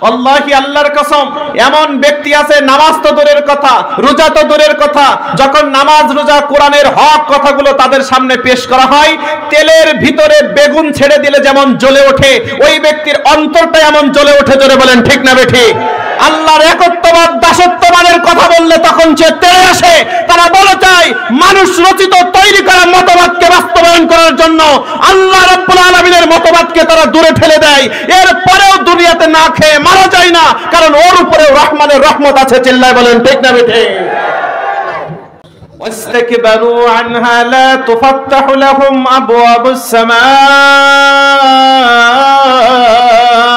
আল্লাহি আল্লাহর কসম, এমন ব্যক্তি আছে নামাজ তো দূরের কথা, রোজা তো দূরের কথা, যখন নামাজ রোজা কোরআনের হক কথাগুলো তাদের সামনে পেশ করা হয়, তেলের ভিতরে বেগুন ছেড়ে দিলে যেমন জ্বলে ওঠে, ওই ব্যক্তির অন্তরটা এমন জ্বলে ওঠে। জোরে বলেন ঠিক না বেঠিক? আল্লাহর একত্ববাদ দাসত্ববাদের কথা বললে তখন সে তেড়ে আসে। তারা বলে চায় মানুষ রচিত তৈরি করা মতবাদকে বাস্তবায়ন করার জন্য আল্লাহ রাব্বুল আলামিনের মতবাদকে তারা দূরে ঠেলে দেয়। এরপরেও দুনিয়াতে না খেয়ে মারা যায় না, কারণ ওর উপরে রহমানের রহমত আছে। চিল্লায় বলেন ঠিক না বেঠিক? واستكبروا عنها لا تفتح لهم أبواب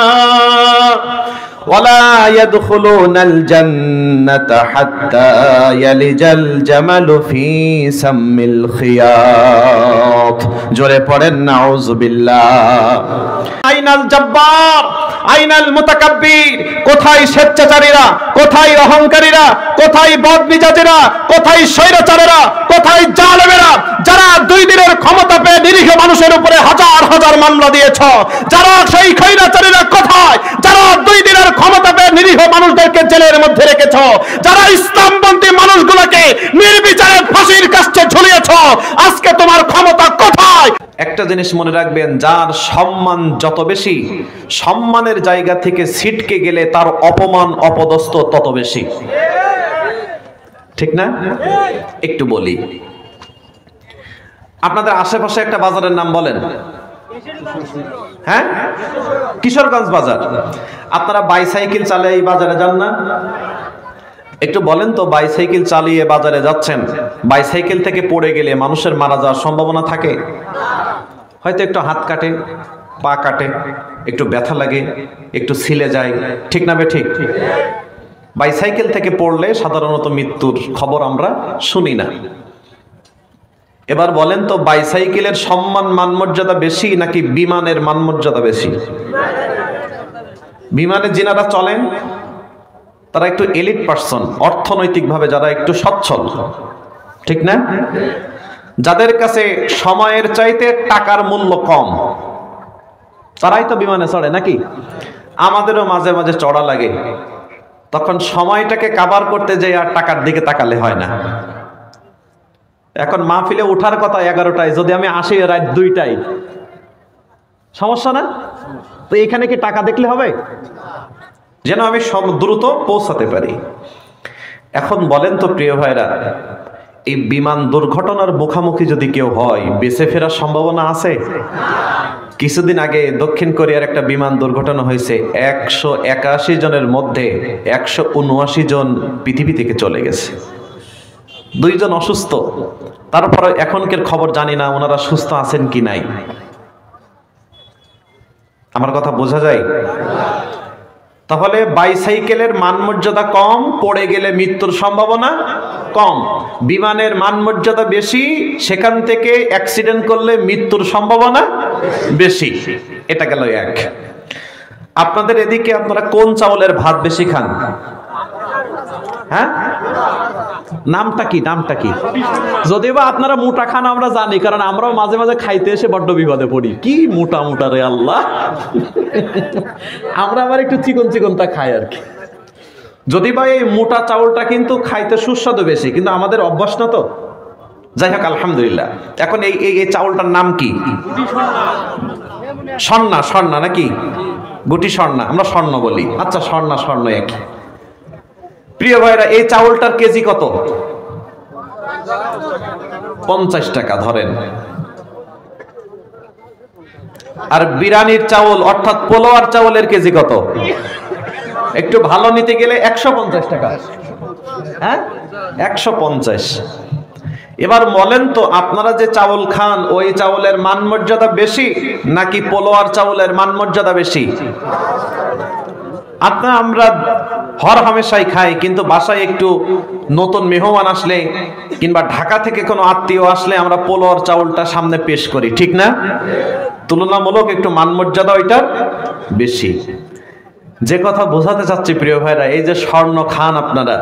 السماء ولا يدخلون الجنة حتى يلج الجمل في سم الخياط। জোরে পড়েন নাউযু বিল্লাহ। আইনাল জব্বার, আইনাল মুতাকাব্বির, কোথায় স্বেচ্ছাচারীরা, কোথায় অহংকারীরা, কোথায় বদমিজাজেরা, কোথায় স্বৈরাচারেরা, কোথায় জালেমেরা, যারা 2 দিনের ক্ষমতা পেয়ে নিরীহ মানুষের উপরে হাজার হাজার মামলা দিয়েছ? যারা সেই স্বৈরাচারীরা কোথায়, যারা 2 দিনের ক্ষমতা পেয়ে নিরীহ মানুষদেরকে জেলের মধ্যে রেখেছ? যারা ইসলামপন্থী মানুষগুলোকে নির্বিচারে ফাঁসির কাষ্ঠে ঝুলিয়েছ? আজকে তোমার ক্ষমতা কোথায়? একটা জিনিস মনে রাখবেন, যার সম্মান যত বেশি, সম্মানের জায়গা থেকে ছিটকে গেলে তার অপমান অপদস্থ তত বেশি। ঠিক না? একটু বলি, আপনাদের আশেপাশে একটা বাজারের নাম বলেন। হ্যাঁ, কিশোরগঞ্জ বাজার। আপনারা বাইসাইকেল চালিয়ে এই বাজারে যান না? একটু বলেন তো, বাইসাইকেল চালিয়ে বাজারে যাচ্ছেন, বাইসাইকেল থেকে পড়ে গেলে মানুষের মারা যাওয়ার সম্ভাবনা থাকে? হয়তো একটু হাত কাটে, পা কাটে, একটু ব্যথা লাগে, একটু ছিলে যায়। ঠিক না বেঠিক? বাইসাইকেল থেকে পড়লে সাধারণত মৃত্যুর খবর আমরা শুনি না। এবার বলেন তো, বাইসাইকেলের সম্মান মানমর্যাদা বেশি নাকি বিমানের মানমর্যাদা বেশি? বিমানে যিনারা চলেন তারা একটু এলিট পার্সন, অর্থনৈতিকভাবে যারা একটু সচ্ছল। ঠিক না? যাদের কাছে সময়ের চাইতে টাকার মূল্য কম, তারাই তো বিমানে চড়ে নাকি? আমাদেরও মাঝে মাঝে চড়া লাগে, তখন সময়টাকে কাভার করতে যাই আর টাকার দিকে তাকালে হয় না। এখন মাহফিলে ওঠার কথা 11টায়, যদি আমি আসি রাত 2টায়, সমস্যা না? তো এখানে কি টাকা দেখলে হবে? যেন আমি দ্রুত পৌঁছাতে পারি। এখন বলেন তো প্রিয় ভাইরা, এই বিমান দুর্ঘটনার মুখোমুখি যদি কেউ হয়, বেঁচে ফেরার সম্ভাবনা আছে? কিছুদিন আগে দক্ষিণ কোরিয়ার একটা বিমান দুর্ঘটনা হয়েছে। 181 জনের মধ্যে 179 জন পৃথিবী থেকে চলে গেছে। 2 জন অসুস্থ। তারপরে এখনকার খবর জানি না ওনারা সুস্থ আছেন কি নাই। আমার কথা বোঝা যায়? তাহলে বাইসাইকেলের মানমর্যাদা কম, পড়ে গেলে মৃত্যুর সম্ভাবনা কম। বিমানের মানমর্যাদা বেশি, সেখান থেকে অ্যাক্সিডেন্ট করলে মৃত্যুর সম্ভাবনা বেশি। এটা গেল এক। আপনাদের এদিকে আপনারা কোন চাউলের ভাত বেশি খান? হ্যাঁ, নামটা কি? নামটা কি? যদিও বা আপনারা মোটা খান আমরা জানি, কারণ আমরাও মাঝে মাঝে খাইতে এসে বড্ড বিপদে পড়ি। কি মোটা মোটা রে আল্লাহ! আমরা আবার একটু চিকন চিকনটা খাই আর কি। যদি বা এই মোটা চাউলটা কিন্তু খাইতে সুস্বাদু বেশি, কিন্তু আমাদের অভ্যাস না তো। যাই হোক, আলহামদুলিল্লাহ। এখন এই চাউলটার নাম কি? স্বর্ণা। স্বর্ণা নাকি? গুটি স্বর্ণা, আমরা স্বর্ণ বলি। আচ্ছা, স্বর্ণা স্বর্ণ একই। প্রিয় ভাইরা, এই চাউলটার কেজি কত? 50 টাকা ধরেন। আর বিরানির চাউল অর্থাৎ পোলোয়ার চাউলের কেজি কত? একটু ভালো নিতে গেলে 150 টাকা। হ্যাঁ, 150। এবার বলেন তো, আপনারা যে চাউল খান ওই চাউলের মানমর্যাদা বেশি নাকি পোলোয়ার চাউলের মানমর্যাদা বেশি? আমরা হর হামেশাই খাই, কিন্তু বাসায় একটু নতুন মেহমান আসলে কিংবা ঢাকা থেকে কোনো আত্মীয় আসলে আমরা পোলোয়ার চাউলটা সামনে পেশ করি। ঠিক না? তুলনামূলক একটু মানমর্যাদা ওইটার বেশি। যে কথা বোঝাতে চাচ্ছি প্রিয় ভাইরা, এই যে স্বর্ণ খান আপনারা,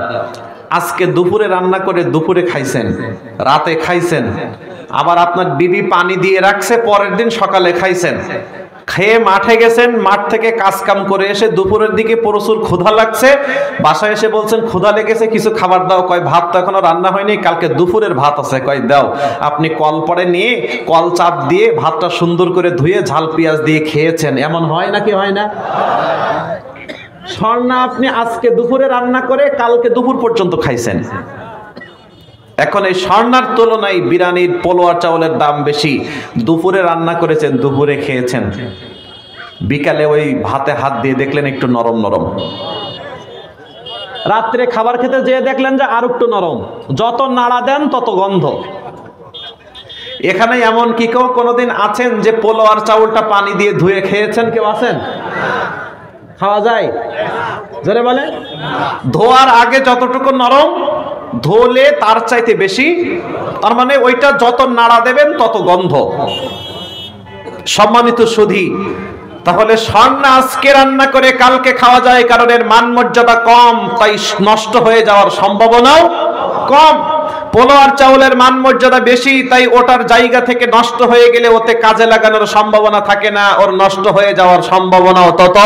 আজকে দুপুরে রান্না করে দুপুরে খাইছেন, রাতে খাইছেন, আবার আপনার বিবি পানি দিয়ে রাখছে, পরের দিন সকালে খাইছেন। খেয়ে মাঠে গেছেন, মাঠ থেকে কাজ কাম করে এসে দুপুরের দিকে প্রচুর ক্ষুধা লাগছে, বাসায় এসে বলছেন ক্ষুধা লেগেছে, কিছু খাবার দাও। কয় ভাত তো এখনো রান্না হয়নি, কালকে দুপুরের ভাত আছে। কয় দাও। আপনি কল পরে নিয়ে কল চাপ দিয়ে ভাতটা সুন্দর করে ধুয়ে ঝাল পেঁয়াজ দিয়ে খেয়েছেন। এমন হয় নাকি হয় না? স্বর্ণা আপনি আজকে দুপুরে রান্না করে কালকে দুপুর পর্যন্ত খাইছেন। এখন এই স্বর্ণার তুলনায় বিরিয়ানির পোলোয়া চাউলের দাম বেশি। দুপুরে রান্না করেছেন, দুপুরে খেয়েছেন, বিকালে ওই ভাতে হাত দিয়ে দেখলেন একটু নরম নরম, রাত্রে খাবার খেতে যেয়ে দেখলেন যে আর একটু নরম, যত নাড়া দেন তত গন্ধ। এখানে এমন কি কেউ কোনোদিন আছেন যে পোলোয়ার চাউলটা পানি দিয়ে ধুয়ে খেয়েছেন? কেউ আছেন? খাওয়া যায়? জোরে বলেন। ধোয়ার আগে যতটুকু নরম, ধোলে তার চাইতে বেশি, তার মানে ওইটা যত নাড়া দেবেন তত গন্ধ। সম্মানিত সুধী, তাহলে স্বর্ণা আজকে রান্না করে কালকে খাওয়া যায়, কারণ এর মান মর্যাদা কম, তাই নষ্ট হয়ে যাওয়ার সম্ভাবনাও কম। পোলোয়ার চাউলের মান মর্যাদা বেশি, তাই ওটার জায়গা থেকে নষ্ট হয়ে গেলে ওতে কাজে লাগানোর সম্ভাবনা থাকে না, ওর নষ্ট হয়ে যাওয়ার সম্ভাবনাও তত।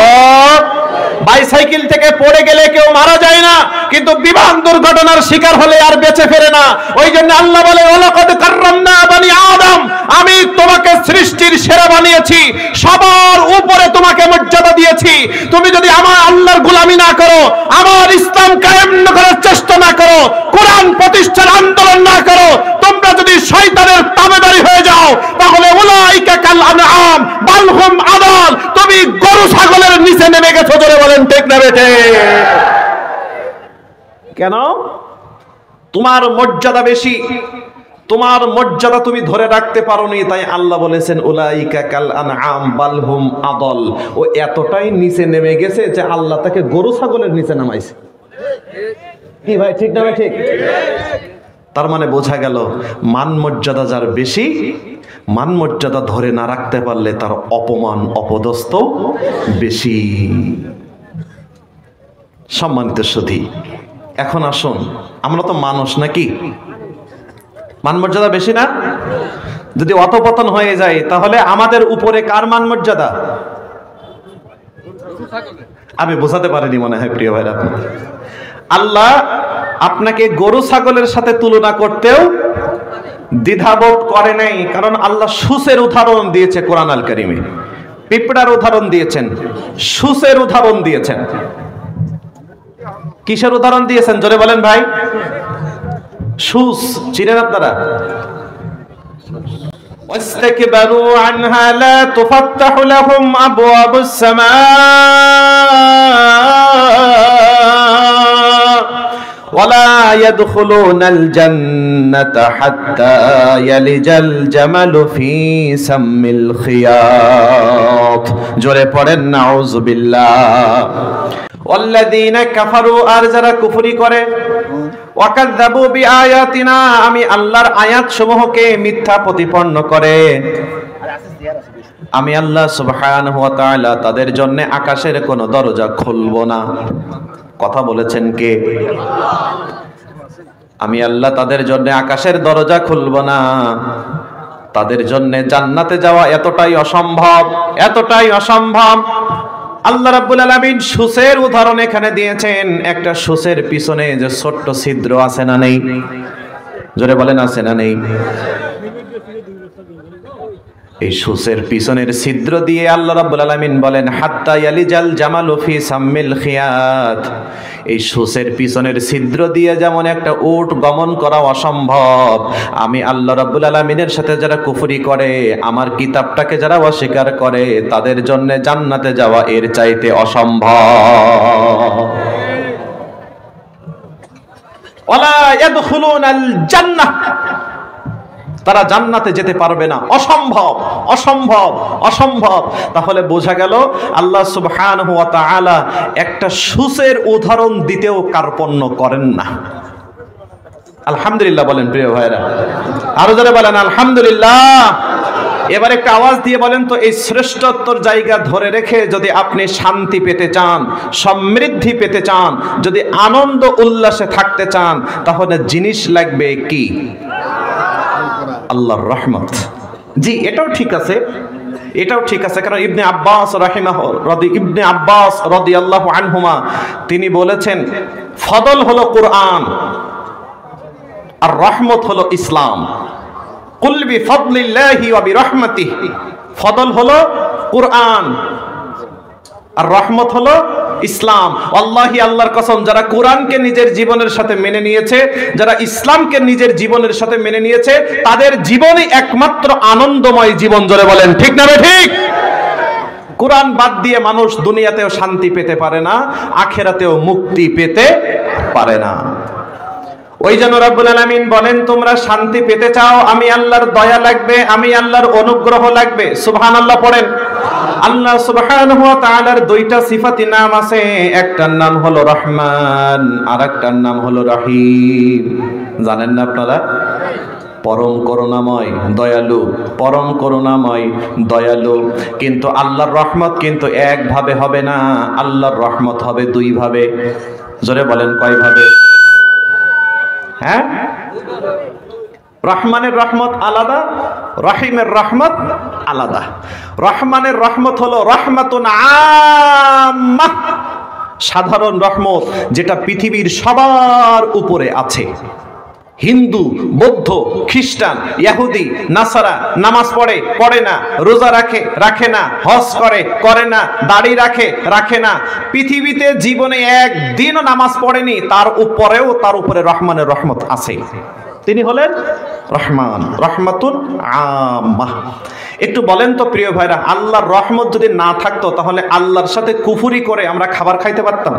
বাইসাইকেল থেকে পড়ে গেলে কেউ মারা যায় না, কিন্তু বিমান দুর্ঘটনার শিকার হলে আর বেঁচে ফেরে না। ওই জন্য আল্লাহ বলে ওয়ালাকাদ কাররামনা বানি আদম, আমি তোমাকে সৃষ্টির সেরা বানিয়েছি, সবার উপরে তোমাকে মর্যাদা দিয়েছি। তুমি যদি আমার আল্লাহর গোলামি না করো, আমার ইসলাম কায়েম করার চেষ্টা না করো, কোরআন প্রতিষ্ঠার আন্দোলন না করো, তোমরা যদি শয়তানের তাবেদারি হয়ে যাও, তাহলে উলাইকা কাল আনআম বাল হুম আদাল, তুমি গরু ছাগলের নিচে নেমে গেছো। জোরে বলেন ঠিক না বেঠে? কেন? তোমার মর্যাদা বেশি, তোমার মর্যাদা তুমি ধরে রাখতে পারোনি, তাই আল্লাহ বলেছেন উলাইকা কাল আনআম বাল হুম আদাল। ও এতটাই নিচে নেমে গেছে যে আল্লাহ তাকে গরু ছাগলের নিচে নামাইছে। কি ভাই, ঠিক না? ঠিক। তার মানে বোঝা গেল মান মর্যাদা যার বেশি, মান মর্যাদা ধরে না রাখতে পারলে তার অপমান অপদস্থ বেশি। সম্মানিত সুধী, এখন আসুন, আমরা তো মানুষ নাকি? মান মর্যাদা বেশি না? যদি অধঃপতন হয়ে যায় তাহলে আমাদের উপরে কার মান মর্যাদা? আমি বোঝাতে পারিনি মনে হয় প্রিয় ভাইরা। আল্লাহ আপনাকে গরু ছাগলের সাথে তুলনা করতেও দ্বিধাবোধ করে নাই, কারণ আল্লাহ সুসের উদাহরণ দিয়েছে কোরআন আল কারিমে। পিঁপড়ার উদাহরণ দিয়েছেন, সুসের উদাহরণ দিয়েছেন। কিসের উদাহরণ দিয়েছেন জোরে বলেন ভাই? সুস চিনেন আপনারা? واستكبروا عنها لا تفتح لهم أبواب السماء ولا يدخلون الجنة حتى يلج الجمل في سم الخياط। জোরে পড়েন নাউযু বিল্লাহ। والذين كفروا আর যারা কুফরি করে, ওয়াকাযযাবু বিআয়াতিনা, আমি আল্লাহর আয়াত সমূহকে মিথ্যা প্রতিপন্ন করে, আমি আল্লাহ সুবহানাহু ওয়া তাআলা তাদের জন্য আকাশের কোনো দরজা খুলব না। কথা বলেছেন কে? আমি আল্লাহ তাদের জন্য আকাশের দরজা খুলব না। তাদের জন্য জান্নাতে যাওয়া এতটাই অসম্ভব, এতটাই অসম্ভব। আল্লাহ রাব্বুল আলামিন সুসের উদাহরণ এখানে দিয়েছেন। একটা সুসের পিছনে যে ছোট্ট ছিদ্র আছে না নেই? জোরে বলেন আছে না নেই? এই সুসের পিছনের ছিদ্র দিয়ে আল্লাহ রাব্বুল আলামিন বলেন হাত্তা ইয়ালিজাল জামালু ফি সাম্মিল খিয়াত। এই সুসের পিছনের ছিদ্র দিয়ে যেমন একটা উট গমন করা অসম্ভব, আমি আল্লাহ রাব্বুল আলামিনের সাথে যারা কুফরি করে, আমার কিতাবটাকে যারা অস্বীকার করে, তাদের জন্য জান্নাতে যাওয়া এর চাইতে অসম্ভব। ওয়ালা ইয়াদখুলুনাল জান্নাহ, তারা জান্নাতে যেতে পারবে না। অসম্ভব, অসম্ভব, অসম্ভব। তাহলে বোঝা গেল আল্লাহ সুবহানাহু ওয়া তাআলা একটা সুসের উদাহরণ দিতেও কার্পণ্য করেন না। আলহামদুলিল্লাহ বলেন প্রিয় ভাইরা, আরো জোরে বলেন আলহামদুলিল্লাহ। এবার একটা আওয়াজ দিয়ে বলেন তো, এই শ্রেষ্ঠত্বর জায়গা ধরে রেখে যদি আপনি শান্তি পেতে চান, সমৃদ্ধি পেতে চান, যদি আনন্দ উল্লাসে থাকতে চান, তাহলে জিনিস লাগবে কি? আল্লাহর রহমত। জি, এটাও ঠিক আছে, এটাও ঠিক আছে, কারণ ইবনে আব্বাস রাদিয়াল্লাহু আনহুমা তিনি বলেছেন ফদল হলো কোরআন আর রহমত হলো ইসলাম। কুল বিফদলিল্লাহি ওয়া বিরহমাতিহি, ফদল হলো কোরআন আর রহমত হলো ইসলাম। আল্লাহি আল্লাহর কসম, যারা কোরআনকে নিজের জীবনের সাথে মেনে নিয়েছে, যারা ইসলামকে নিজের জীবনের সাথে মেনে নিয়েছে, তাদের জীবনই একমাত্র আনন্দময় জীবন। জোরে বলেন ঠিক না ঠিক? কোরআন বাদ দিয়ে মানুষ দুনিয়াতেও শান্তি পেতে পারে না, আখিরাতেও মুক্তি পেতে পারে না। ওই জন্য রব্বুল আলামিন বলেন, তোমরা শান্তি পেতে চাও, আমি আল্লাহর দয়া লাগবে, আমি আল্লাহর অনুগ্রহ লাগবে। সুবহানাল্লাহ পড়েন। আল্লাহ সুবহানাহু ওয়া তাআলার দুইটা সিফাতি নাম আছে, একটার নাম হলো রহমান আর একটার নাম হলো রহিম। জানেন না আপনারা? পরম করুণাময় দয়ালু, পরম করুণাময় দয়ালু। কিন্তু আল্লাহর রহমত কিন্তু একভাবে হবে না, আল্লাহর রহমত হবে দুই ভাবে। জোরে বলেন কয় ভাবে? হ্যাঁ, রহমানের রহমত আলাদা, রহিমের রহমত আলাদা। রহমানের রহমত হলো রহমাতুন আম্মাহ, সাধারণ রহমত, যেটা পৃথিবীর সবার উপরে আছে। হিন্দু, বৌদ্ধ, খ্রিস্টান, ইহুদি, নাসারা নামাজ পড়ে, পড়ে না, রোজা রাখে, রাখে না, হজ করে, করে না, দাড়ি রাখে, রাখে না, পৃথিবীতে জীবনে একদিনও নামাজ পড়েনি, তার উপরে রহমানের রহমত আছে। তিনি হলেন রহমান, রহমাতুন আম্মাহ। একটু বলেন তো প্রিয় ভাইরা, আল্লাহর রহমত যদি না থাকতো তাহলে আল্লাহর সাথে কুফরি করে আমরা খাবার খাইতে পারতাম?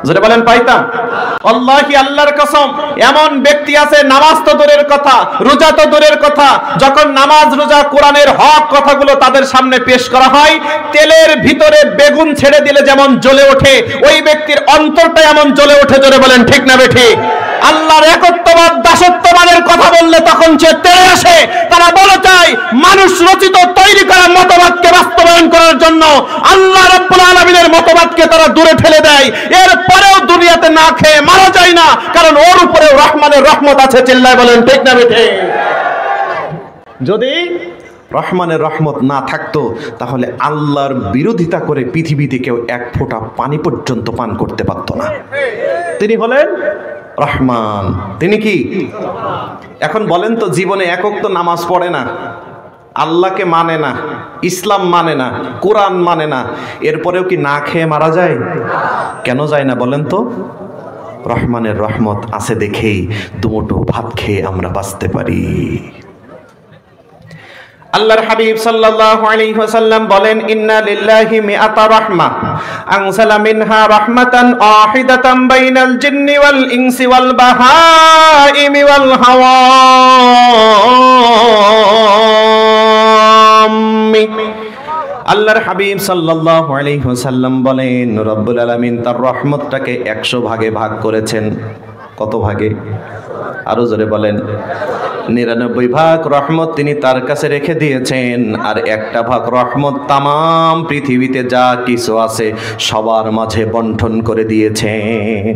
যেটা বলেন পাইতাম? আল্লাহি আল্লাহর কসম, এমন ব্যক্তি আছে নামাজ তো দূরের কথা, রোজা তো দূরের কথা, যখন নামাজ রোজা কোরআনের হক কথাগুলো তাদের সামনে পেশ করা হয়, তেলের ভিতরে বেগুন ছেড়ে দিলে যেমন জ্বলে ওঠে, ওই ব্যক্তির অন্তরটা এমন জ্বলে ওঠে। জোরে বলেন ঠিক না বেঠিক? আল্লাহর একত্ববাদ দাসত্ববাদের কথা বললে তখন সে তেড়ে আসে। তারা বলে চায় মানুষ রচিত তৈরি করা মতবাদকে বাস্তবায়ন করার জন্য আল্লাহ রাব্বুল আলামিনের মতবাদকে তারা দূরে ঠেলে দেয়। এরপরেও দুনিয়াতে না খেয়ে মারা যায় না, কারণ ওর উপরে রহমানের রহমত আছে। চিল্লায় বলেন ঠিক না বেঠিক? যদি রহমানের রহমত না থাকতো তাহলে আল্লাহর বিরোধিতা করে পৃথিবীতে কেউ এক ফোঁটা পানি পর্যন্ত পান করতে পারত না। তিনি হলেন রহমান। তিনি কি? এখন বলেন তো, জীবনে একক তো নামাজ পড়ে না, আল্লাহকে মানে না, ইসলাম মানে না, কোরআন মানে না, এরপরেও কি না খেয়ে মারা যায়? কেন যায় না বলেন তো? রহমানের রহমত আছে দেখেই দুমুঠো ভাত খেয়ে আমরা বাঁচতে পারি। আল্লাহর হাবিব সাল্লাল্লাহু আলাইহি ওয়াসাল্লাম বলেন, ইন্না লিল্লাহি মিআতা রাহমাহ আনসালা মিনহা রাহমাতান ওয়াহিদাতান বাইনাল জিন্নি ওয়াল ইনসি ওয়াল বাহাইমি ওয়াল হাওয়ামি। আল্লাহর হাবিব সাল্লাল্লাহু আলাইহি ওয়াসাল্লাম বলেন, রব্বুল আলামিন তার রহমতটাকে 100 ভাগে ভাগ করেছেন। কত ভাগে? আরো জোরে বলেন। 99 ভাগ রহমত তিনি তার কাছে রেখে দিয়েছেন, আর একটা ভাগ রহমত তামাম পৃথিবীতে যা কিছু আছে সবার মাঝে বন্টন করে দিয়েছেন।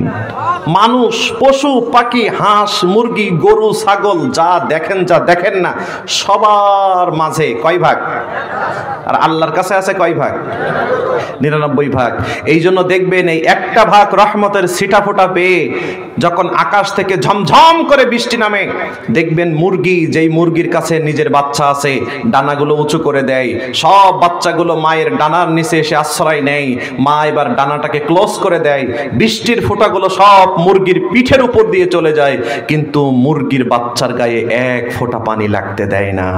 মানুষ, পশু পাখি, হাঁস মুরগি, গরু ছাগল, যা দেখেন না, সবার মাঝে কয় ভাগ? আর আল্লাহর কাছে আছে কয় ভাগ? 99 ভাগ। এই জন্য দেখবেন এই একটা ভাগ রহমতের ছিটাফোঁটা পেয়ে যখন আকাশ থেকে ঝমঝম করে বৃষ্টি নামে, দেখবেন মুরগি, যেই মুরগির কাছে নিজের বাচ্চা আছে, ডানাগুলো উঁচু করে দেয়, সব বাচ্চাগুলো মায়ের ডানার নিচে এসে আশ্রয় নেয়। মা এবার ডানাটাকে ক্লোজ করে দেয়, বৃষ্টির ফোঁটাগুলো সব মুরগির পিঠের উপর দিয়ে চলে যায়, কিন্তু মুরগির বাচ্চার গায়ে এক ফোঁটা পানি লাগতে দেয় না।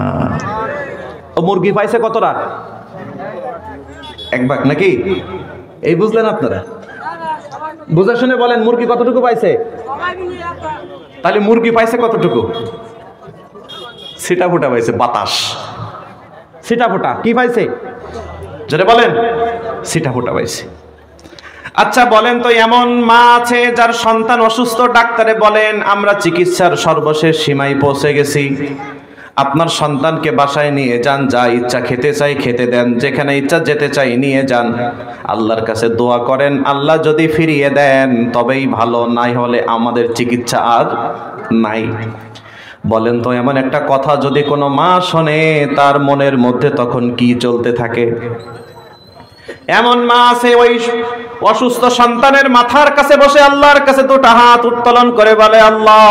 ও মুরগি পাইছে কতটা? 1 ভাগ নাকি? এই বুঝলেন আপনারা? বুঝে শুনে বলেন, মুরগি কতটুকু পাইছে? তাহলে মুরগি পাইছে কতটুকু? ছিটাফোঁটা পাইছে, বাতাস ছিটাফোঁটা। কি পাইছে? যেটা বলেন, ছিটাফোঁটা পাইছে। আচ্ছা বলেন তো, এমন মা আছে যার সন্তান অসুস্থ, ডাক্তারে বলেন আমরা চিকিৎসার সর্বশেষ সীমায় পৌঁছে গেছি, আপনার সন্তানকে বাসায় নিয়ে যান, যা ইচ্ছা খেতে চাই খেতে দেন, যেখানে ইচ্ছা যেতে চাই নিয়ে যান, আল্লাহর কাছে দোয়া করেন, আল্লাহ যদি ফিরিয়ে দেন তবেই ভালো, নাই হলে আমাদের চিকিৎসা আর নাই। বলেন তো এমন একটা কথা যদি কোনো মা শোনে তার মনের মধ্যে তখন কি চলতে থাকে? এমন মা আছে ওই অসুস্থ সন্তানের মাথার কাছে বসে আল্লাহর কাছে দুটো হাত উত্তোলন করে বলে, আল্লাহ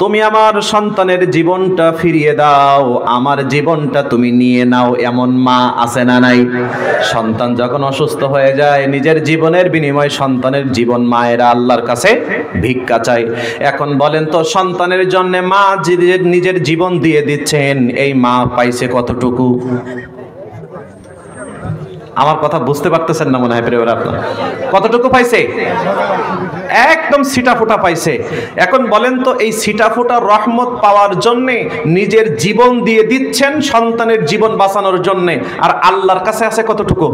তুমি আমার সন্তানের জীবনটা ফিরিয়ে দাও, আমার জীবনটা তুমি নিয়ে নাও। এমন মা আছে না নাই? সন্তান যখন অসুস্থ হয়ে যায় নিজের জীবনের বিনিময়ে সন্তানের জীবন মায়েরা আল্লাহর কাছে ভিক্ষা চায়। এখন বলেন তো সন্তানের জন্য মা নিজের জীবন দিয়ে দিচ্ছেন, এই মা পাইছে কতটুকু? আমার কথা বুঝতে পারতেছেন না মনে হয় প্রিয়রা, আপনার কতটুকু পাইছে? একদম ছিটাফোঁটা পাইছে। এখন বলেন তো এই ছিটাফোঁটা রহমত পাওয়ার জন্য নিজের জীবন দিয়ে দিচ্ছেন সন্তানের জীবন বাঁচানোর জন্য, আর আল্লাহর কাছে আছে কতটুকু?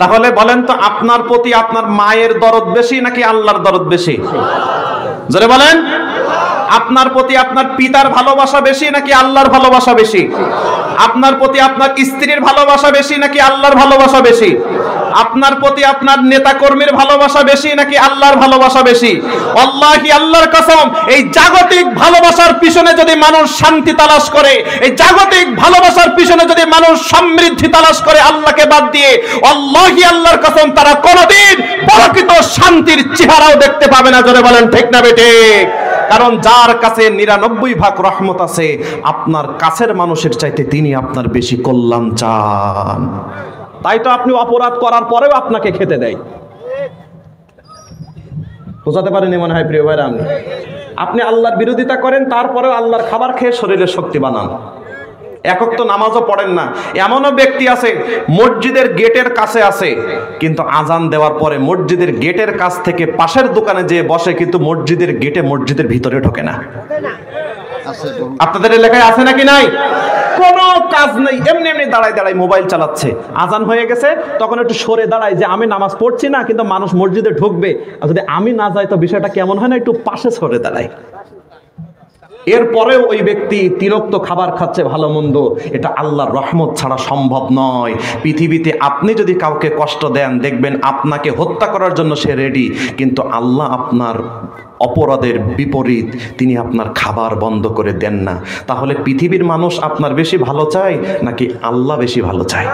তাহলে বলেন তো আপনার প্রতি আপনার মায়ের দরদ বেশি নাকি আল্লাহর দরদ বেশি? জোরে বলেন। আপনার প্রতি আপনার পিতার ভালোবাসা বেশি নাকি আল্লাহর ভালোবাসা বেশি? আপনার প্রতি আপনার স্ত্রীর ভালোবাসা বেশি নাকি আল্লাহর ভালোবাসা বেশি? আপনার প্রতি আপনার নেতা কর্মীর ভালোবাসা বেশি নাকি আল্লাহর ভালোবাসা বেশি? আল্লাহি আল্লাহর কসম, এই জাগতিক ভালোবাসার পিছনে যদি মানুষ শান্তি তালাশ করে, এই জাগতিক ভালোবাসার পিছনে যদি মানুষ সমৃদ্ধি তালাশ করে আল্লাহকে বাদ দিয়ে, আল্লাহি আল্লাহর কসম তারা কোনোদিন প্রকৃত শান্তির চেহারাও দেখতে পাবে না। জোরে বলেন ঠিক না বেঠিক? কারণ যার কাছে 99 ভাগ রহমত আছে, আপনার কাছের মানুষের চাইতে তিনি আপনার বেশি কল্যাণ চান। তাই তো আপনি অপরাধ করার পরেও আপনাকে খেতে দেয়। বোঝাতে পারেনি মনে হয় প্রিয় ভাইরা? আপনি আল্লাহর বিরোধিতা করেন, তারপরেও আল্লাহর খাবার খেয়ে শরীরে শক্তি বানান। একক তো নামাজও পড়েন না। এমনও ব্যক্তি আছে মসজিদের গেটের কাছে আছে, কিন্তু আজান দেওয়ার পরে মসজিদের গেটের কাছ থেকে পাশের দোকানে যেয়ে বসে, কিন্তু মসজিদের গেটে মসজিদের ভিতরে ঢোকে না। আপনাদের এলাকায় আছে নাকি নাই? কোনো কাজ নেই, এমনি এমনি দাঁড়ায় দাঁড়ায় মোবাইল চালাচ্ছে। আজান হয়ে গেছে তখন একটু সরে দাঁড়ায় যে আমি নামাজ পড়ছি না, কিন্তু মানুষ মসজিদে ঢুকবে, আর যদি আমি না যাই তো বিষয়টা কেমন হয় না, একটু পাশে সরে দাঁড়ায়। এরপরেও ওই ব্যক্তি তিরক্ত খাবার খাচ্ছে, ভালো মন্দ। এটা আল্লাহর রহমত ছাড়া সম্ভব নয়। পৃথিবীতে আপনি যদি কাউকে কষ্ট দেন, দেখবেন আপনাকে হত্যা করার জন্য সে রেডি, কিন্তু আল্লাহ আপনার অপরাধের বিপরীত, তিনি আপনার খাবার বন্ধ করে দেন না। তাহলে পৃথিবীর মানুষ আপনার বেশি ভালো চায় নাকি আল্লাহ বেশি ভালো চায়?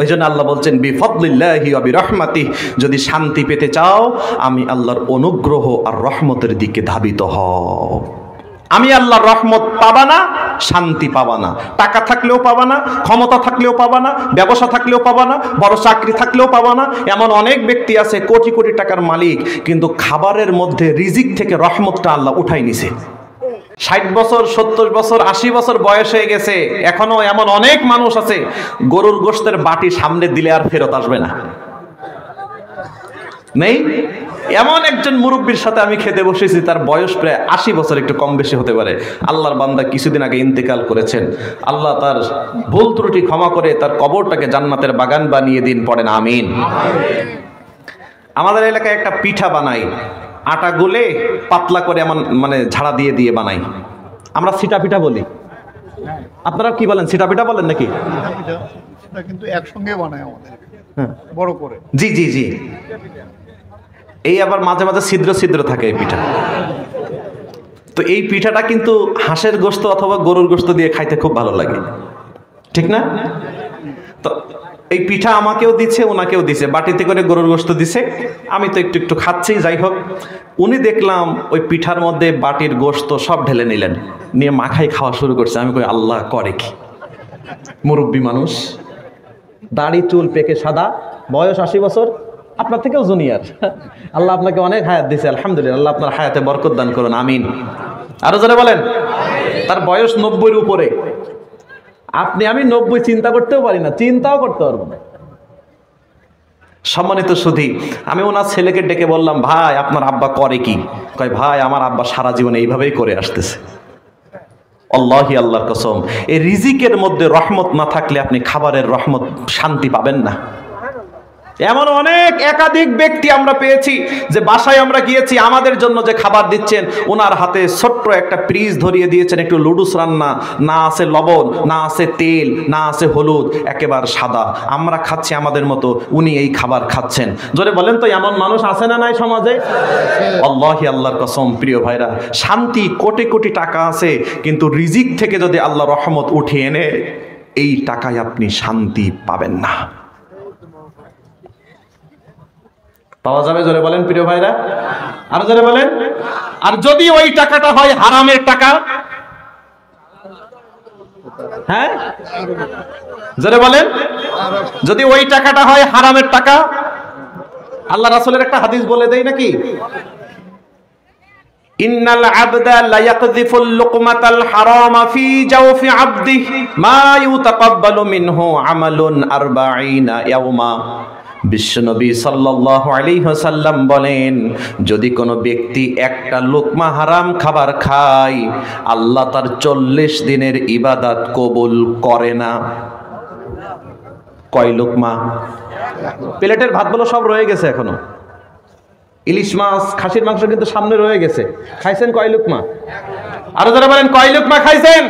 ওই জন্য আল্লাহ বলছেন বিফদলিল্লাহি ওয়া বিরহমাতিহি, যদি শান্তি পেতে চাও আমি আল্লাহর অনুগ্রহ আর রহমতের দিকে ধাবিত হও। আমি আল্লাহর রহমত পাবা না, শান্তি পাবা না। টাকা থাকলেও পাবা না, ক্ষমতা থাকলেও পাবা না, ব্যবসা থাকলেও পাবা না, বড় চাকরি থাকলেও পাবা না। এমন অনেক ব্যক্তি আছে কোটি কোটি টাকার মালিক, কিন্তু খাবারের মধ্যে রিজিক থেকে রহমতটা আল্লাহ উঠাই নিছে। 60 বছর 70 বছর 80 বছর বয়স হয়ে গেছে, এখনো এমন অনেক মানুষ আছে গরুর গোশতের বাটি সামনে দিলে আর ফেরত আসবে না। নেই? এমন একজন মুরব্বীর সাথে আমি খেতে বসেছি, তার বয়স প্রায় 80 বছর, একটু কম বেশি হতে পারে। আল্লাহর বান্দা কিছুদিন আগে ইন্তেকাল করেছেন। আল্লাহ তার ভুল ত্রুটি ক্ষমা করে তার কবরটাকে জান্নাতের বাগান বানিয়ে দিন, পড়েন আমিন। আমাদের এলাকায় একটা পিঠা বানাই, আটা গুলে পাতলা করে এমন মানে ঝাড়া দিয়ে দিয়ে বানাই, আমরা সিটা পিঠা বলি। আপনারা কি বলেন? সিটা পিঠা বলেন নাকি? কিন্তু একসঙ্গে বানায় আমাদের বড় করে। জি জি জি। এই আবার মাঝে মাঝে ছিদ্র ছিদ্র থাকে এই পিঠা। তো এই পিঠাটা কিন্তু হাঁসের গোশত অথবা গরুর গোশত দিয়ে খাইতে খুব ভালো লাগে, ঠিক না? তো এই পিঠা আমাকেও দিচ্ছে, ওনাকেও দিছে, বাটিতে করে গরুর গোশত দিছে। আমি তো একটু একটু খাচ্ছি, যাই হোক। উনি দেখলাম ওই পিঠার মধ্যে বাটির গোশত সব ঢেলে নিলেন, নিয়ে মাখাই খাওয়া শুরু করছে। আমি কই আল্লাহ করে কি? মুরব্বী মানুষ, দাড়ি চুল পেকে সাদা, বয়স 80 বছর, আপনার থেকেও জুনিয়র। আল্লাহ আপনাকে অনেক হায়াত দিয়েছে, আলহামদুলিল্লাহ। আল্লাহ আপনার হায়াতে বরকত দান করুন, আমিন। আরো জোরে বলেন। তার বয়স 90-এর উপরে। আমি 90 চিন্তা করতেও পারি না, চিন্তাও করতে পারবো না। সম্মানিত সুধী, আমি ওনার ছেলেকে ডেকে বললাম, ভাই আপনার আব্বা করে কি? কয় ভাই আমার আব্বা সারা জীবন এইভাবেই করে আসতেছে। আল্লাহি আল্লাহর কসম, এই রিজিকের মধ্যে রহমত না থাকলে আপনি খাবারের রহমত শান্তি পাবেন না। এমন অনেক একাধিক ব্যক্তি আমরা পেয়েছি যে বাসায় আমরা গিয়েছি, আমাদের জন্য যে খাবার দিচ্ছেন ওনার হাতে ছোট্ট একটা ফ্রিজ ধরিয়ে দিয়েছেন, একটু লুডুস রান্না, না আছে লবণ, না আছে তেল, না আছে হলুদ, একেবারে সাদা। আমরা খাচ্ছি আমাদের মতো, উনি এই খাবার খাচ্ছেন। জোরে বলেন তো এমন মানুষ আছে না নাই সমাজে? আল্লাহি আল্লাহর কসম প্রিয় ভাইরা, শান্তি কোটি কোটি টাকা আছে, কিন্তু রিজিক থেকে যদি আল্লাহ রহমত উঠিয়ে এনে এই টাকায় আপনি শান্তি পাবেন না। পাওয়া যাবে? জোরে বলেন প্রিয় ভাইরা, আর জোরে বলেন। আর যদি ওই টাকাটা হয় হারামের টাকা, হ্যাঁ জোরে বলেন, যদি ওই টাকাটা হয় হারামের টাকা, আল্লাহ রাসূলের একটা হাদিস বলে দেই নাকি, ইন্নাল আবদা লা ইয়াকযিফুল লুকমাতাল হারামা ফি জাওফি আবদিহি মা ইউতাকাব্বালু মিনহু আমালুন 40 ইয়াওমা। বিশ্বনবী সাল্লাল্লাহু আলাইহি ওয়াসাল্লাম বলেন, যদি কোনো ব্যক্তি একটা লোকমা হারাম খাবার খায়, আল্লাহ তার 40 দিনের ইবাদত কবুল করে না। কয় লোকমা? প্লেটের ভাতগুলো সব রয়ে গেছে এখনো, ইলিশ মাছ, খাসির মাংস কিন্তু সামনে রয়ে গেছে। খাইছেন কয় লোকমা? আরো যারা বলেন কয় লোকমা খাইছেন?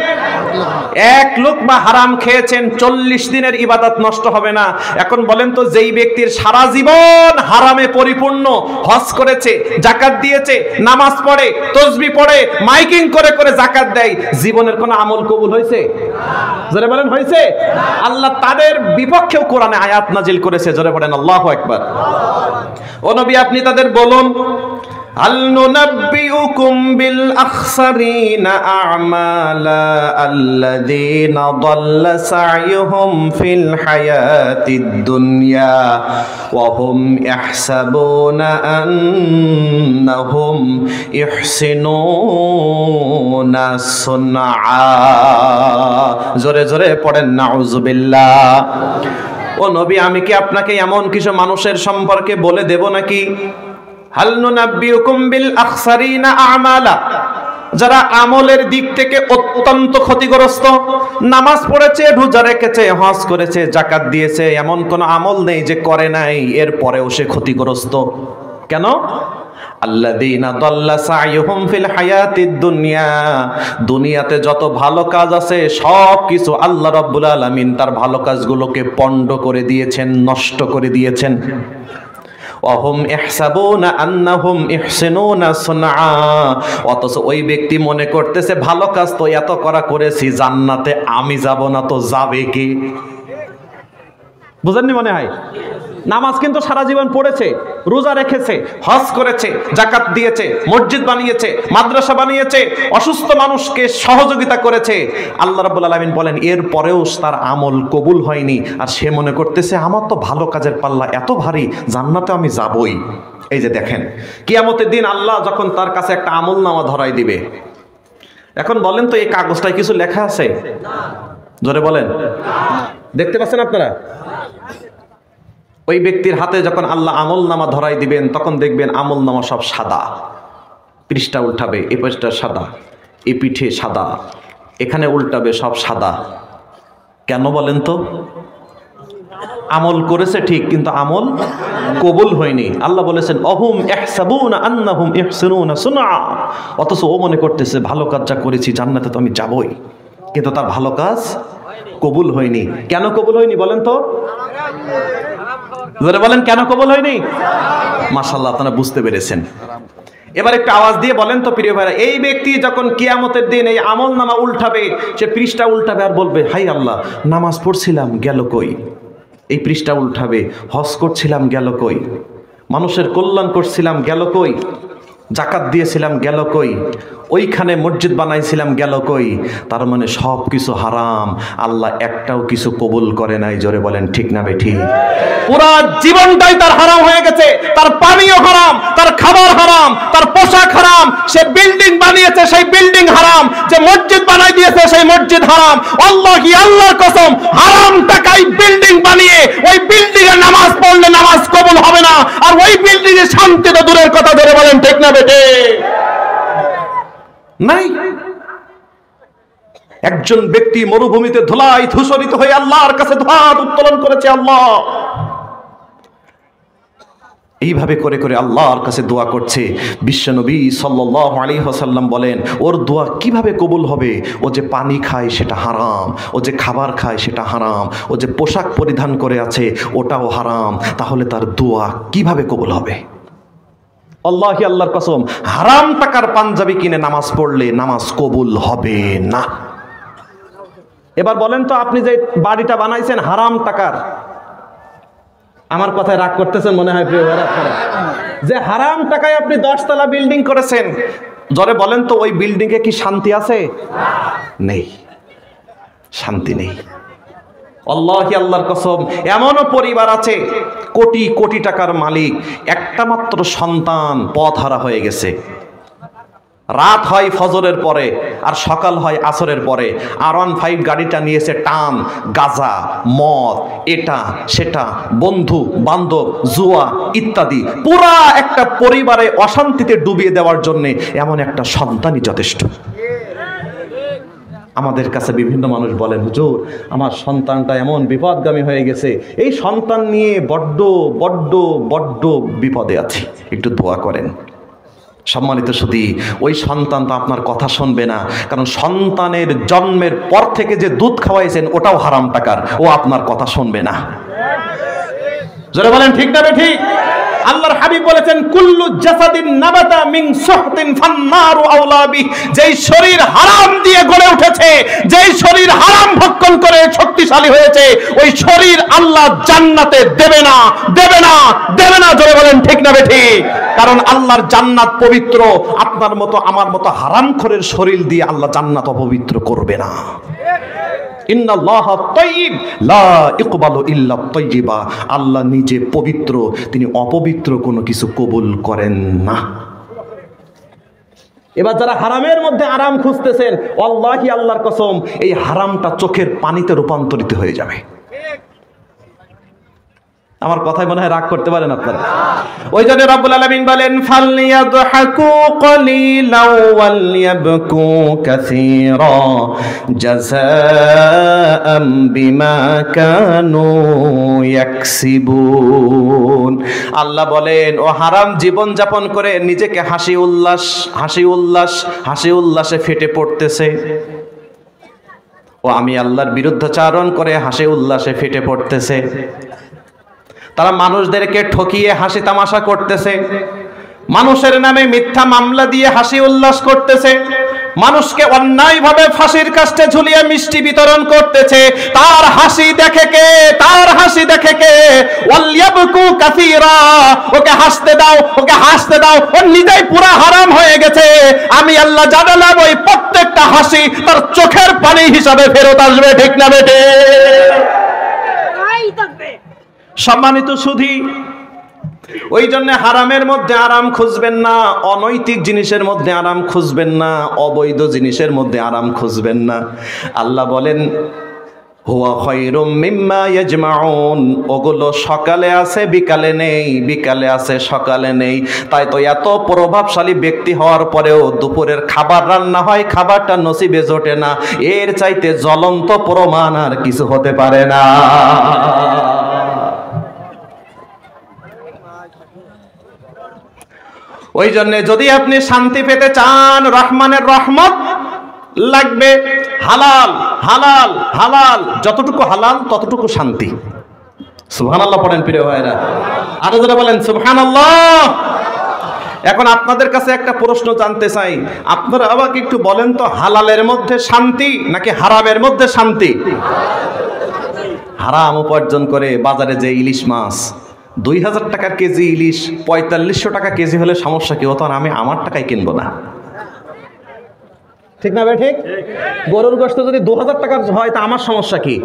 এক লোকমা হারাম খেয়েছেন, 40 দিনের ইবাদত নষ্ট হবে না। এখন বলেন তো, যেই ব্যক্তির সারা জীবন হারামে পরিপূর্ণ, হজ করেছে, যাকাত দিয়েছে, নামাজ পড়ে, তাসবিহ পড়ে, মাইকিং করে করে যাকাত দেয়, জীবনের কোনো আমল কবুল হয়েছে? জোরে বলেন হয়েছে? আল্লাহ তাদের বিপক্ষেও কোরআনে আয়াত নাজিল করেছে। জোরে বলেন আল্লাহু আকবার। ও নবী, আপনি তাদের বলুন, হাল নুনাব্বিউকুম বিল আখসারিনা আমালা আল্লাযীনা দাল্লা সা'য়ুহুম ফিল হায়াতিদ দুনিয়া ওয়া হুম ইয়াহসাবুনা আন্নাহুম ইহসিনুনা সুনআ। জোরে জোরে পড়েন নাউযুবিল্লাহ। ও নবী, আমি কি আপনাকে এমন কিছু মানুষের সম্পর্কে বলে দেব নাকি, হাল নুনাব্বিউকুম বিল আখসারিনা আমালা, যারা আমলের দিক থেকে অত্যন্ত ক্ষতিগ্রস্ত। নামাজ পড়েছে, রোজা রেখেছে, হজ করেছে, যাকাত দিয়েছে, এমন কোন আমল নেই যে করে নাই, এরপরেও সে ক্ষতিগ্রস্ত। কেন? আল্লাযীনা দাল্লা সা'য়ুহুম ফিল হায়াতিদ দুনিয়া, দুনিয়াতে যত ভালো কাজ আছে সব কিছু আল্লাহ রাব্বুল আলামিন তার ভালো কাজগুলোকে পণ্ড করে দিয়েছেন, নষ্ট করে দিয়েছেন। ওয়াহুম ইহসাবুনা আন্নাহুম ইহসিনুনা সুনআ, অথচ ওই ব্যক্তি মনে করতেছে ভালো কাজ তো এত করেছি, জান্নাতে আমি যাব না তো যাবে কে? বুঝেননি মনে হয়? নামাজ কিন্তু সারা জীবন পড়েছে, রোজা রেখেছে, হজ করেছে, যাকাত দিয়েছে, মসজিদ বানিয়েছে, মাদ্রাসা বানিয়েছে, অসুস্থ মানুষকে সহযোগিতা করেছে। আল্লাহ রাব্বুল আলামিন বলেন এরপরেও তার আমল কবুল হয়নি, আর সে মনে করতেছে আমার তো ভালো কাজের পাল্লা এত ভারী, জান্নাতে আমি যাবই। এই যে দেখেন, কিয়ামতের দিন আল্লাহ যখন তার কাছে একটা আমলনামা ধরাই দিবে, এখন বলেন তো এই কাগজটায় কিছু লেখা আছে? জোরে বলেন। দেখতে পাচ্ছেন আপনারা? ওই ব্যক্তির হাতে যখন আল্লাহ আমলনামা ধরাই দিবেন, তখন দেখবেন আমলনামা সব সাদা। পৃষ্ঠা উল্টাবে, এই পৃষ্ঠা সাদা, এই পিঠে সাদা, এখানে উল্টাবে, সব সাদা। কেন বলেন তো? আমল করেছে ঠিক, কিন্তু আমল কবুল হয়নি। আল্লাহ বলেছেন অহুম ইহসাবুনা আন্নাহুম ইহসিনুনা সুনআ, অথচ ও মনে করতেছে ভালো কাজ যা করেছি জান্নাতে তো আমি যাবই, কিন্তু তার ভালো কাজ কবুল হয়নি। কেন কবুল হয়নি বলেন তো? জোরে বলেন, কেন কবুল হয়নি? মাশাআল্লাহ, আপনারা বুঝতে পেরেছেন। এবার একটু আওয়াজ দিয়ে বলেন তো প্রিয় ভাইরা, এই ব্যক্তি যখন কিয়ামতের দিন এই আমলনামা উল্টাবে, সে পৃষ্ঠা উল্টাবে আর বলবে হাই আল্লাহ, নামাজ পড়ছিলাম গেল কই? এই পৃষ্ঠা উল্টাবে, হজ করছিলাম গেল কই? মানুষের কল্যাণ করছিলাম গেল কই? যাকাত দিয়েছিলাম গেল কই? ওইখানে মসজিদ বানাইছিলাম গেল কই? তার মানে সব কিছু হারাম, আল্লাহ একটাও কিছু কবুল করে নাই। জোরে বলেন ঠিক না বেঠিক? পুরা জীবনটাই তার হারাম হয়ে গেছে। তার পানীয় হারাম, তার খাবার হারাম, তার পোশাক হারাম, সে বিল্ডিং বানিয়েছে সেই বিল্ডিং হারাম, যে মসজিদ বানাই দিয়েছে সেই মসজিদ হারাম। আল্লাহি আল্লাহর কসম, হারাম টাকায় বিল্ডিং বানিয়ে ওই বিল্ডিং এ নামাজ পড়লে নামাজ কবুল হবে না, আর ওই বিল্ডিং এ শান্তি তো দূরের কথা। ধরে বলেন ঠিক না বেটে? নাই। একজন ব্যক্তি মরুভূমিতে ধুলাই ধূসরিত হয়ে আল্লাহর কাছে হাত উত্তোলন করেছে, আল্লাহ এইভাবে করে করে আল্লাহর কাছে দোয়া করছে। বিশ্বনবী সাল্লাল্লাহু আলাইহি ওয়াসাল্লাম বলেন, ওর দোয়া কিভাবে কবুল হবে? ও যে পানি খায় সেটা হারাম, ও যে খাবার খায় সেটা হারাম, ও যে পোশাক পরিধান করে আছে ওটাও হারাম, তাহলে তার দোয়া কিভাবে কবুল হবে? আল্লাহি আল্লাহর কসম, হারাম টাকার পাঞ্জাবি কিনে নামাজ পড়লে নামাজ কবুল হবে না। এবার বলেন তো, আপনি যে বাড়িটা বানাইছেন হারাম টাকার, আমার কথায় রাগ করতেছেন মনে হয় প্রিয় ভাইরা আপনারা, যে হারাম টাকায় আপনি 10 তলা বিল্ডিং করেছেন, জরে বলেন তো ওই বিল্ডিং এ কি শান্তি আছে? নেই, শান্তি নেই। আল্লাহি আল্লাহর কসম, এমনও পরিবার আছে কোটি কোটি টাকার মালিক, একটা মাত্র সন্তান পথহারা হয়ে গেছে। রাত হয় ফজরের পরে আর সকাল হয় আসরের পরে, R15 গাড়িটা নিয়েছে টান, গাঁজা, মদ, এটা সেটা, বন্ধু বান্ধব, জুয়া ইত্যাদি, পুরা একটা পরিবারে অশান্তিতে ডুবিয়ে দেওয়ার জন্য এমন একটা সন্তানই যথেষ্ট। আমাদের কাছে বিভিন্ন মানুষ বলেন, হুজুর আমার সন্তানটা এমন বিপদগামী হয়ে গেছে, এই সন্তান নিয়ে বড্ড বড্ড বড্ড বিপদে আছি, একটু দোয়া করেন। সম্মানিত সুধী, ওই সন্তান তো আপনার কথা শুনবে না, কারণ সন্তানের জন্মের পর থেকে যে দুধ খাওয়াইছেন ওটাও হারাম টাকার, ও আপনার কথা শুনবে না। জোরে বলেন ঠিক না ঠিক? আল্লাহর হাবিব বলেছেন, কুল্লু জাসাদিন নাবাতা মিন সুহতিন ফান্নারু আওলা বি, যেই শরীর হারাম দিয়ে গড়ে উঠেছে, যেই শরীর হারাম ভক্ষণ করে শক্তিশালী হয়েছে, ওই শরীর আল্লাহ জান্নাতে দেবে না, দেবে না, দেবে না। জোরে বলেন ঠিক না ঠিক? কারণ আল্লাহর জান্নাত পবিত্র, আপনার মতো আমার মতো হারামখোরের শরীর দিয়ে আল্লাহ জান্নাত অপবিত্র করবে না। ইন্নাল্লাহা তাইয়্যিব লা ইকবালু ইল্লা তাইয়্যিবা, আল্লাহ নিজে পবিত্র, তিনি অপবিত্র কোনো কিছু কবুল করেন না। এবার যারা হারামের মধ্যে আরাম খুঁজতেছেন, আল্লাহি আল্লাহর কসম, এই হারামটা চোখের পানিতে রূপান্তরিত হয়ে যাবে। আমার কথায় মনে হয় রাগ করতে পারেন আপনারা। ওই জন্য রব্বুল আলামিন বলেন, ফালইয়াদহাকু কলিলাও ওয়ালইয়াবকু কাসীরা জাযাআম বিমা কানু ইয়াকসিবুন। আল্লাহ বলেন, ও হারাম জীবন যাপন করে নিজেকে হাসি উল্লাসে ফেটে পড়তেছে, ও আমি আল্লাহর বিরুদ্ধাচরণ করে হাসি উল্লাসে ফেটে পড়তেছে। তারা মানুষদেরকে ঠকিয়ে হাসি তামাশা করতেছে, মানুষের নামে মিথ্যা মামলা দিয়ে হাসি উল্লাস করতেছে, মানুষকে অন্যায়ভাবে ফাঁসির কাস্টে ঝুলিয়ে মিষ্টি বিতরণ করতেছে। তার হাসি দেখে কে? তার হাসি দেখে কে? ওয়ালইয়াবকু কাসীরা, ওকে হাসতে দাও, ওকে হাসতে দাও, ও নিজেই পুরা হারাম হয়ে গেছে। আমি আল্লাহ জানালাম, ওই প্রত্যেকটা হাসি তার চোখের পানি হিসাবে ফেরত আসবে। ঠিক না বেটে? সম্মানিত সুধী, ওই জন্য হারামের মধ্যে আরাম খুঁজবেন না, অনৈতিক জিনিসের মধ্যে আরাম খুঁজবেন না, অবৈধ জিনিসের মধ্যে আরাম খুঁজবেন না। আল্লাহ বলেন, হুয়া খায়রুম মিম্মা ইয়াজমাউন, ওগুলো সকালে আছে বিকালে নেই, বিকালে আছে সকালে নেই। তাই তো এত প্রভাবশালী ব্যক্তি হওয়ার পরেও দুপুরের খাবার রান্না হয়, খাবারটা নসিবে জোটে না। এর চাইতে জ্বলন্ত প্রমাণ আর কিছু হতে পারে না। ওই জন্য যদি আপনি শান্তি পেতে চান, রহমানের রহমত লাগবে, হালাল হালাল হালাল, যতটুকু হালাল ততটুকু শান্তি। সুবহানাল্লাহ পড়েন প্রিয় ভাইরা, আরো যারা বলেন সুবহানাল্লাহ। এখন আপনাদের কাছে একটা প্রশ্ন জানতে চাই, আপনারা আমাকে একটু বলেন তো, হালালের মধ্যে শান্তি নাকি হারামের মধ্যে শান্তি? হারাম উপার্জন করে বাজারে যে ইলিশ মাছ 2000 টাকার কেজি ইলিশ 4500 টাকা কেজি হলে সমস্যা কি? তখন আমি আমার টাকায় কিনবো না। ঠিক না ভাই? ঠিক। গরুর গোশত যদি 2000 টাকার হয় তা আমার সমস্যা কি?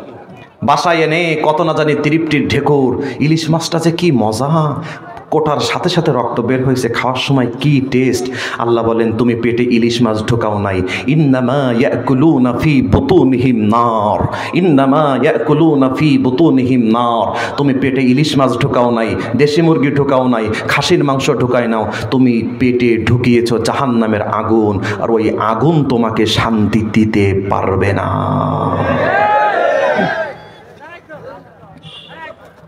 বাসায় এনে কত না জানি তৃপ্তির ঢেকুর, ইলিশ মাছটা যে কি মজা, কোটার সাথে সাথে রক্ত বের হয়েছে, খাওয়ার সময় কি টেস্ট। আল্লাহ বলেন, তুমি পেটে ইলিশ মাছ ঢোকাও নাই। ইন্নামা ইয়াকুলুনা ফি বুতুনিহিম নার, ইন্নামা ইয়াকুলুনা ফি বুতুনিহিম নার। তুমি পেটে ইলিশ মাছ ঢোকাও নাই, দেশি মুরগি ঢোকাও নাই, খাসির মাংস ঢোকায় নাও, তুমি পেটে ঢুকিয়েছো জাহান্নামের আগুন, আর ওই আগুন তোমাকে শান্তি দিতে পারবে না।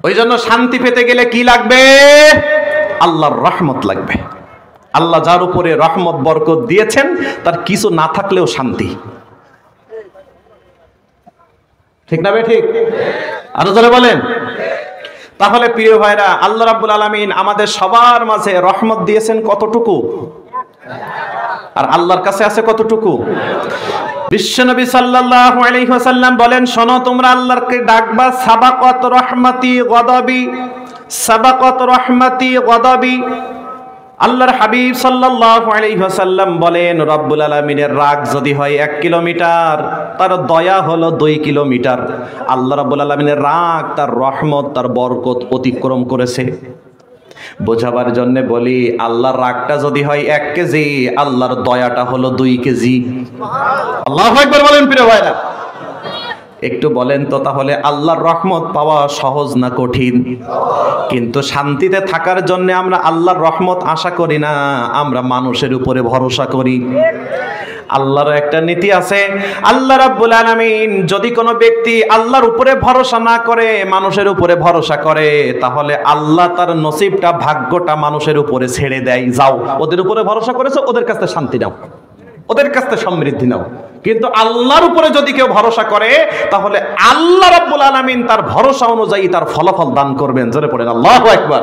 ওই জন্য শান্তি পেতে গেলে কি লাগবে? আল্লাহর রহমত লাগবে। আল্লাহ যার উপরে রহমত বরকত দিয়েছেন তার কিছু না থাকলেও শান্তি। ঠিক না বে ঠিক? আরো জোরে বলেন। তাহলে প্রিয় ভাইরা, আল্লাহ রাব্বুল আলামিন আমাদের সবার মাঝে রহমত দিয়েছেন কতটুকু, আর আল্লাহর কাছে আছে কতটুকু? বিশ্বনবী সাল্লাল্লাহু আলাইহি ওয়াসাল্লাম বলেন, শোনো তোমরা আল্লাহকে ডাকবা সাবাকাত রহমতি গদাবি, সাবাকাত রহমতি গদাবি। আল্লাহর হাবিব সাল্লাল্লাহু আলাইহি ওয়াসাল্লাম বলেন, রব্বুল আলামিনের রাগ যদি হয় 1 কিলোমিটার, তার দয়া হলো 2 কিলোমিটার। আল্লাহ রব্বুল আলামিনের রাগ তার রহমত তার বরকত অতিক্রম করেছে। বোঝাবার জন্য বলি, আল্লাহর রাগটা যদি হয় 1 কেজি, আল্লাহর দয়াটা হলো 2 কেজি। আল্লাহু আকবার বলেন প্রিয় ভাইরা। একটু বলেন তো, তাহলে আল্লাহর রহমত পাওয়া সহজ না কঠিন? কিন্তু শান্তিতে থাকার জন্য আমরা আল্লাহর রহমত আশা করি না, আমরা মানুষের উপরে ভরসা করি। আল্লাহর একটা নীতি আছে, আল্লাহ রাব্বুল আলামিন যদি কোনো ব্যক্তি আল্লাহর উপরে ভরসা না করে, মানুষের উপরে ভরসা করে, তাহলে আল্লাহ তার নসিবটা, ভাগ্যটা মানুষের উপরে ছেড়ে দেয়। যাও, ওদের উপরে ভরসা করেছো, ওদের কাছে শান্তি নাও, ওদের কাছে সমৃদ্ধি নাও। কিন্তু আল্লাহর উপরে যদি কেউ ভরসা করে, তাহলে আল্লাহ রাব্বুল আলামিন তার ভরসা অনুযায়ী তার ফলাফল দান করবেন। জোরে পড়েন আল্লাহু আকবার।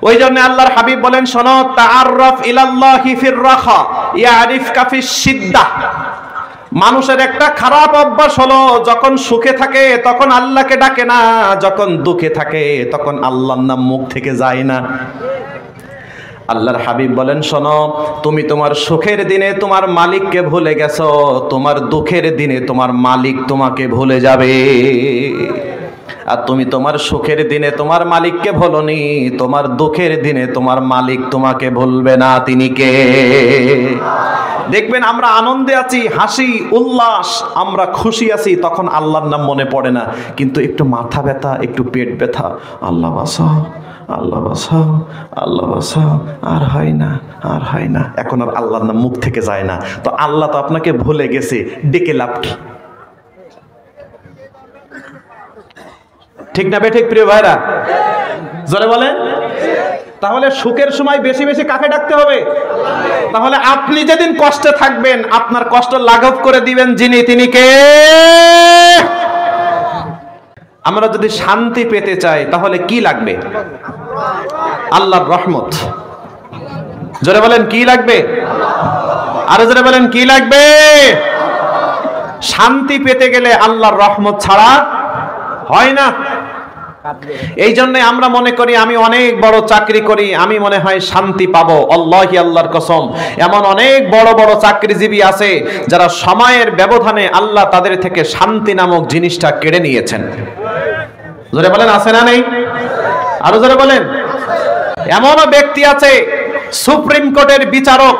ওই জন্য আল্লাহর হাবিব বলেন, শোনো, তাআররাফ ইলাল্লাহি ফির রাখা ইয়ারিফকা ফিশ সিদ্দাহ। মানুষের একটা খারাপ অভ্যাস হলো, যখন সুখে থাকে তখন আল্লাহকে ডাকে না, যখন দুঃখে থাকে তখন আল্লাহর নাম মুখ থেকে যায় না। আল্লাহর হাবিব বলেন, শোনো, তুমি তোমার সুখের দিনে তোমার মালিককে ভুলে গেছো, তোমার দুঃখের দিনে তোমার মালিক তোমাকে ভুলে যাবে। আর তুমি তোমার সুখের দিনে তোমার মালিককে ভুলোনি, তোমার দুঃখের দিনে তোমার মালিক তোমাকে ভুলবে না। তিনি কে? দেখবেন আমরা আনন্দে আছি, হাসি উল্লাস, আমরা খুশি আছি, তখন আল্লাহর নাম মনে পড়ে না। কিন্তু একটু মাথা ব্যথা, একটু পেট ব্যথা, আল্লাহ বাঁচাও, আল্লাহ বাঁচাও, আল্লাহ বাঁচাও, আর হয় না, আর হয় না, এখন আর আল্লাহর নাম মুখ থেকে যায় না। তো আল্লাহ তো আপনাকে ভুলে গেছে, ডেকে লাভ কি? ঠিক না বে ঠিক প্রিয় ভাইরা? জোরে বলেন। তাহলে সুখের সময় বেশি বেশি কাকে ডাকতে হবে? তাহলে আপনি যেদিন কষ্টে থাকবেন, আপনার কষ্ট লাঘব করে দিবেন যিনি, তিনি কে? আমরা যদি শান্তি পেতে চাই তাহলে কি লাগবে? আল্লাহর রহমত। জোরে বলেন কি লাগবে? আরো জোরে বলেন কি লাগবে? শান্তি পেতে গেলে আল্লাহর রহমত ছাড়া হয় না। এই জন্য আমরা মনে করি আমি অনেক বড় চাকরি করি, আমি মনে হয় শান্তি পাবো। আল্লাহি, আল্লাহর কসম, এমন অনেক বড় বড় চাকরিজীবী আছে যারা সময়ের ব্যবধানে আল্লাহ তাদের থেকে শান্তি নামক জিনিসটা কেড়ে নিয়েছেন। জোরে বলেন আছে না নেই? আরো জোরে বলেন। এমনও ব্যক্তি আছে, সুপ্রিম কোর্টের বিচারক,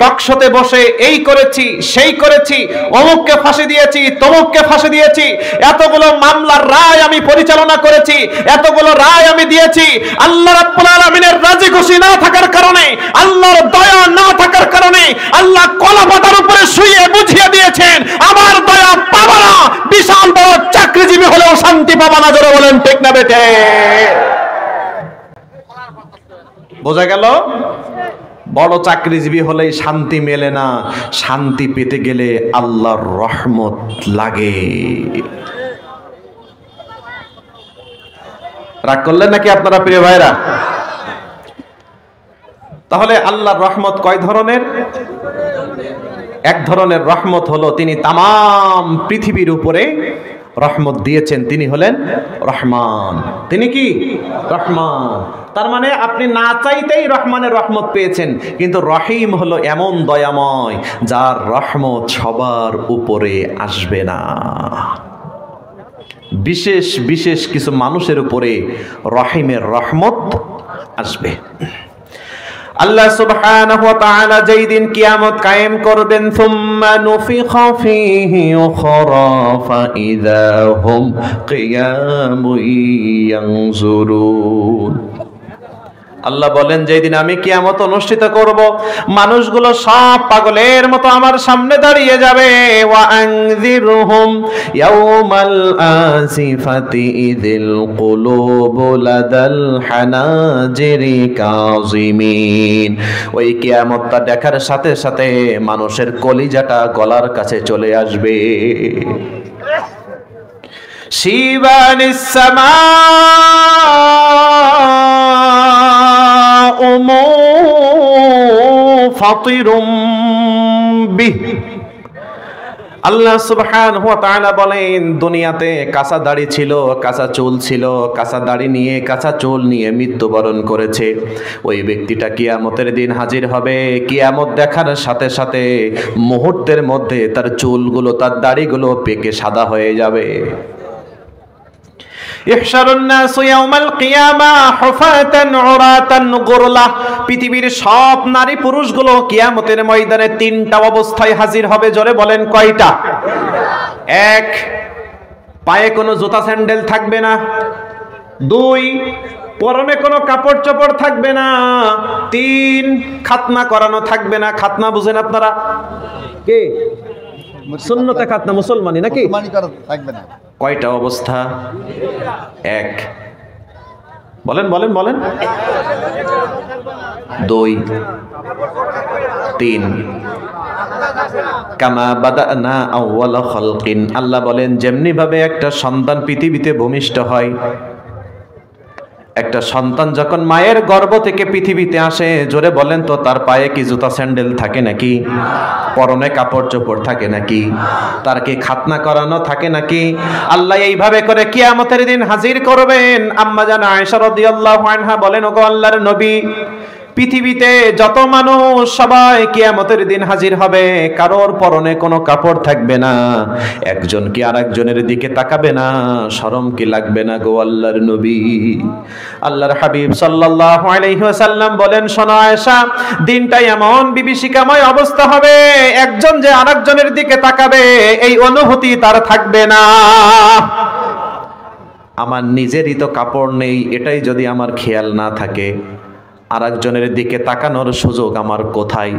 টকশোতে বসে এই করেছি সেই করেছি, অমুককে ফাঁসি দিয়েছি, তমুককে ফাঁসি দিয়েছি, এতগুলো মামলার রায় আমি পরিচালনা করেছি, এতগুলো রায় আমি দিয়েছি। আল্লাহ রাব্বুল আলামিনের রাজি খুশি না থাকার কারণে, আল্লাহর দয়া না থাকার কারণে আল্লাহ কলাপাতার উপরে শুয়ে বুঝিয়ে দিয়েছেন, আমার দয়া পাবা না, বিশাল বড় চাকরিজীবী হলেও শান্তি পাবা না। জোরে বলেন ঠিক না বেটে? বোঝা গেল? বড় চাকরিজীবী হলেই শান্তি মেলে না, শান্তি পেতে গেলে আল্লাহর রহমত লাগে। রাগ করলেন নাকি আপনারা প্রিয় ভাইরা? তাহলে আল্লাহর রহমত কয় ধরনের? এক ধরনের রহমত হলো তিনি তামাম পৃথিবীর উপরে রহমত দিয়েছেন, তিনি হলেন রহমান। তিনি কি? রহমান। তার মানে আপনি না চাইতেই রহমানের রহমত পেয়েছেন। কিন্তু রহিম হলো এমন দয়াময় যার রহমত সবার উপরে আসবে না, বিশেষ বিশেষ কিছু মানুষের উপরে রহিমের রহমত আসবে। আল্লাহ সুবহানাহু ওয়া তাআলা যেই দিন কিয়ামত কায়েম করবেন, সুম্মা নুফিখা ফীহি উখরা ফাইযা হুম কিয়ামুন ইয়ানজুরুন। আল্লাহ বলেন যেদিন আমি কিয়ামত অনুষ্ঠিত করব, মানুষগুলো সব পাগলের মতো আমার সামনে দাঁড়িয়ে যাবে। ওয়া আনযিরহুম ইয়াউমাল আসিফাতি ইযিল কুলুবু লাদাল হানাজিরি কাযিমিন। ওই কিয়ামতটা দেখার সাথে সাথে মানুষের কলিজাটা গলার কাছে চলে আসবে। শিবানিস সামাউ মুফাতিরুম বিহি। আল্লাহ সুবহানাহু ওয়া তাআলা বলেন, দুনিয়াতে কাঁচা দাড়ি ছিল, কাঁচা চুল ছিল, কাঁচা দাড়ি নিয়ে কাঁচা চুল নিয়ে মৃত্যুবরণ করেছে। ওই ব্যক্তিটা কিয়ামতের দিন হাজির হবে। কিয়ামত দেখার সাথে সাথে মুহূর্তের মধ্যে তার চুলগুলো, তার দাড়িগুলো পেকে সাদা হয়ে যাবে। ইহশারুন নাসু ইয়াউমাল কিয়ামা হুফাতান উরাতান গুরলা। পৃথিবীর সব নারী পুরুষগুলো কিয়ামতের ময়দানে তিনটা অবস্থায় হাজির হবে। জোরে বলেন কয়টা? এক, পায়ে কোনো জুতা স্যান্ডেল থাকবে না। দুই, পরনে কোনো কাপড় চোপড় থাকবে না। তিন, খাতনা করানো থাকবে না। খাতনা বুঝেন আপনারা? কে? সুন্নতে খাতনা মুসলমানি নাকি? থাকবে না। কয়টা অবস্থা? এক, বলেন বলেন বলেন। দুই, তিন। কামা বাদানা আউওয়ালা খালকিন। আল্লাহ বলেন যেমনি ভাবে একটা সন্তান পৃথিবীতে ভূমিষ্ঠ হয়, একটা সন্তান যখন মায়ের গর্ভ থেকে পৃথিবীতে আসে, জোরে বলেন তো তার পায়ে কি জুতা স্যান্ডেল থাকে নাকি? পরনে কাপড় চোপড় থাকে নাকি? তার কি খাতনা করানো থাকে নাকি? আল্লাহ এইভাবে করে কিয়ামতের দিন হাজির করবেন। আম্মা জান আয়েশা রাদিয়াল্লাহু আনহা বলেন, ওগো আল্লাহর নবী, পৃথিবীতে যত মানুষ সবাই কিয়ামতের দিন হাজির হবে, কারোর পরনে কোনো কাপড় থাকবে না, একজন কি আরেকজনের দিকে তাকাবে না, শরম কি লাগবে না গো আল্লাহর নবী? আল্লাহর হাবিব সাল্লাল্লাহু আলাইহি ওয়াসাল্লাম বলেন, শোনো আয়েশা, দিনটা এমন বিভীষিকাময় অবস্থা হবে, একজন যে আরেকজনের দিকে তাকাবে এই অনুভূতি তার থাকবে না। আমার নিজেরই তো কাপড় নেই, এটাই যদি আমার খেয়াল না থাকে, আরেকজনের দিকে তাকানোর সুযোগ আমার কোথায়?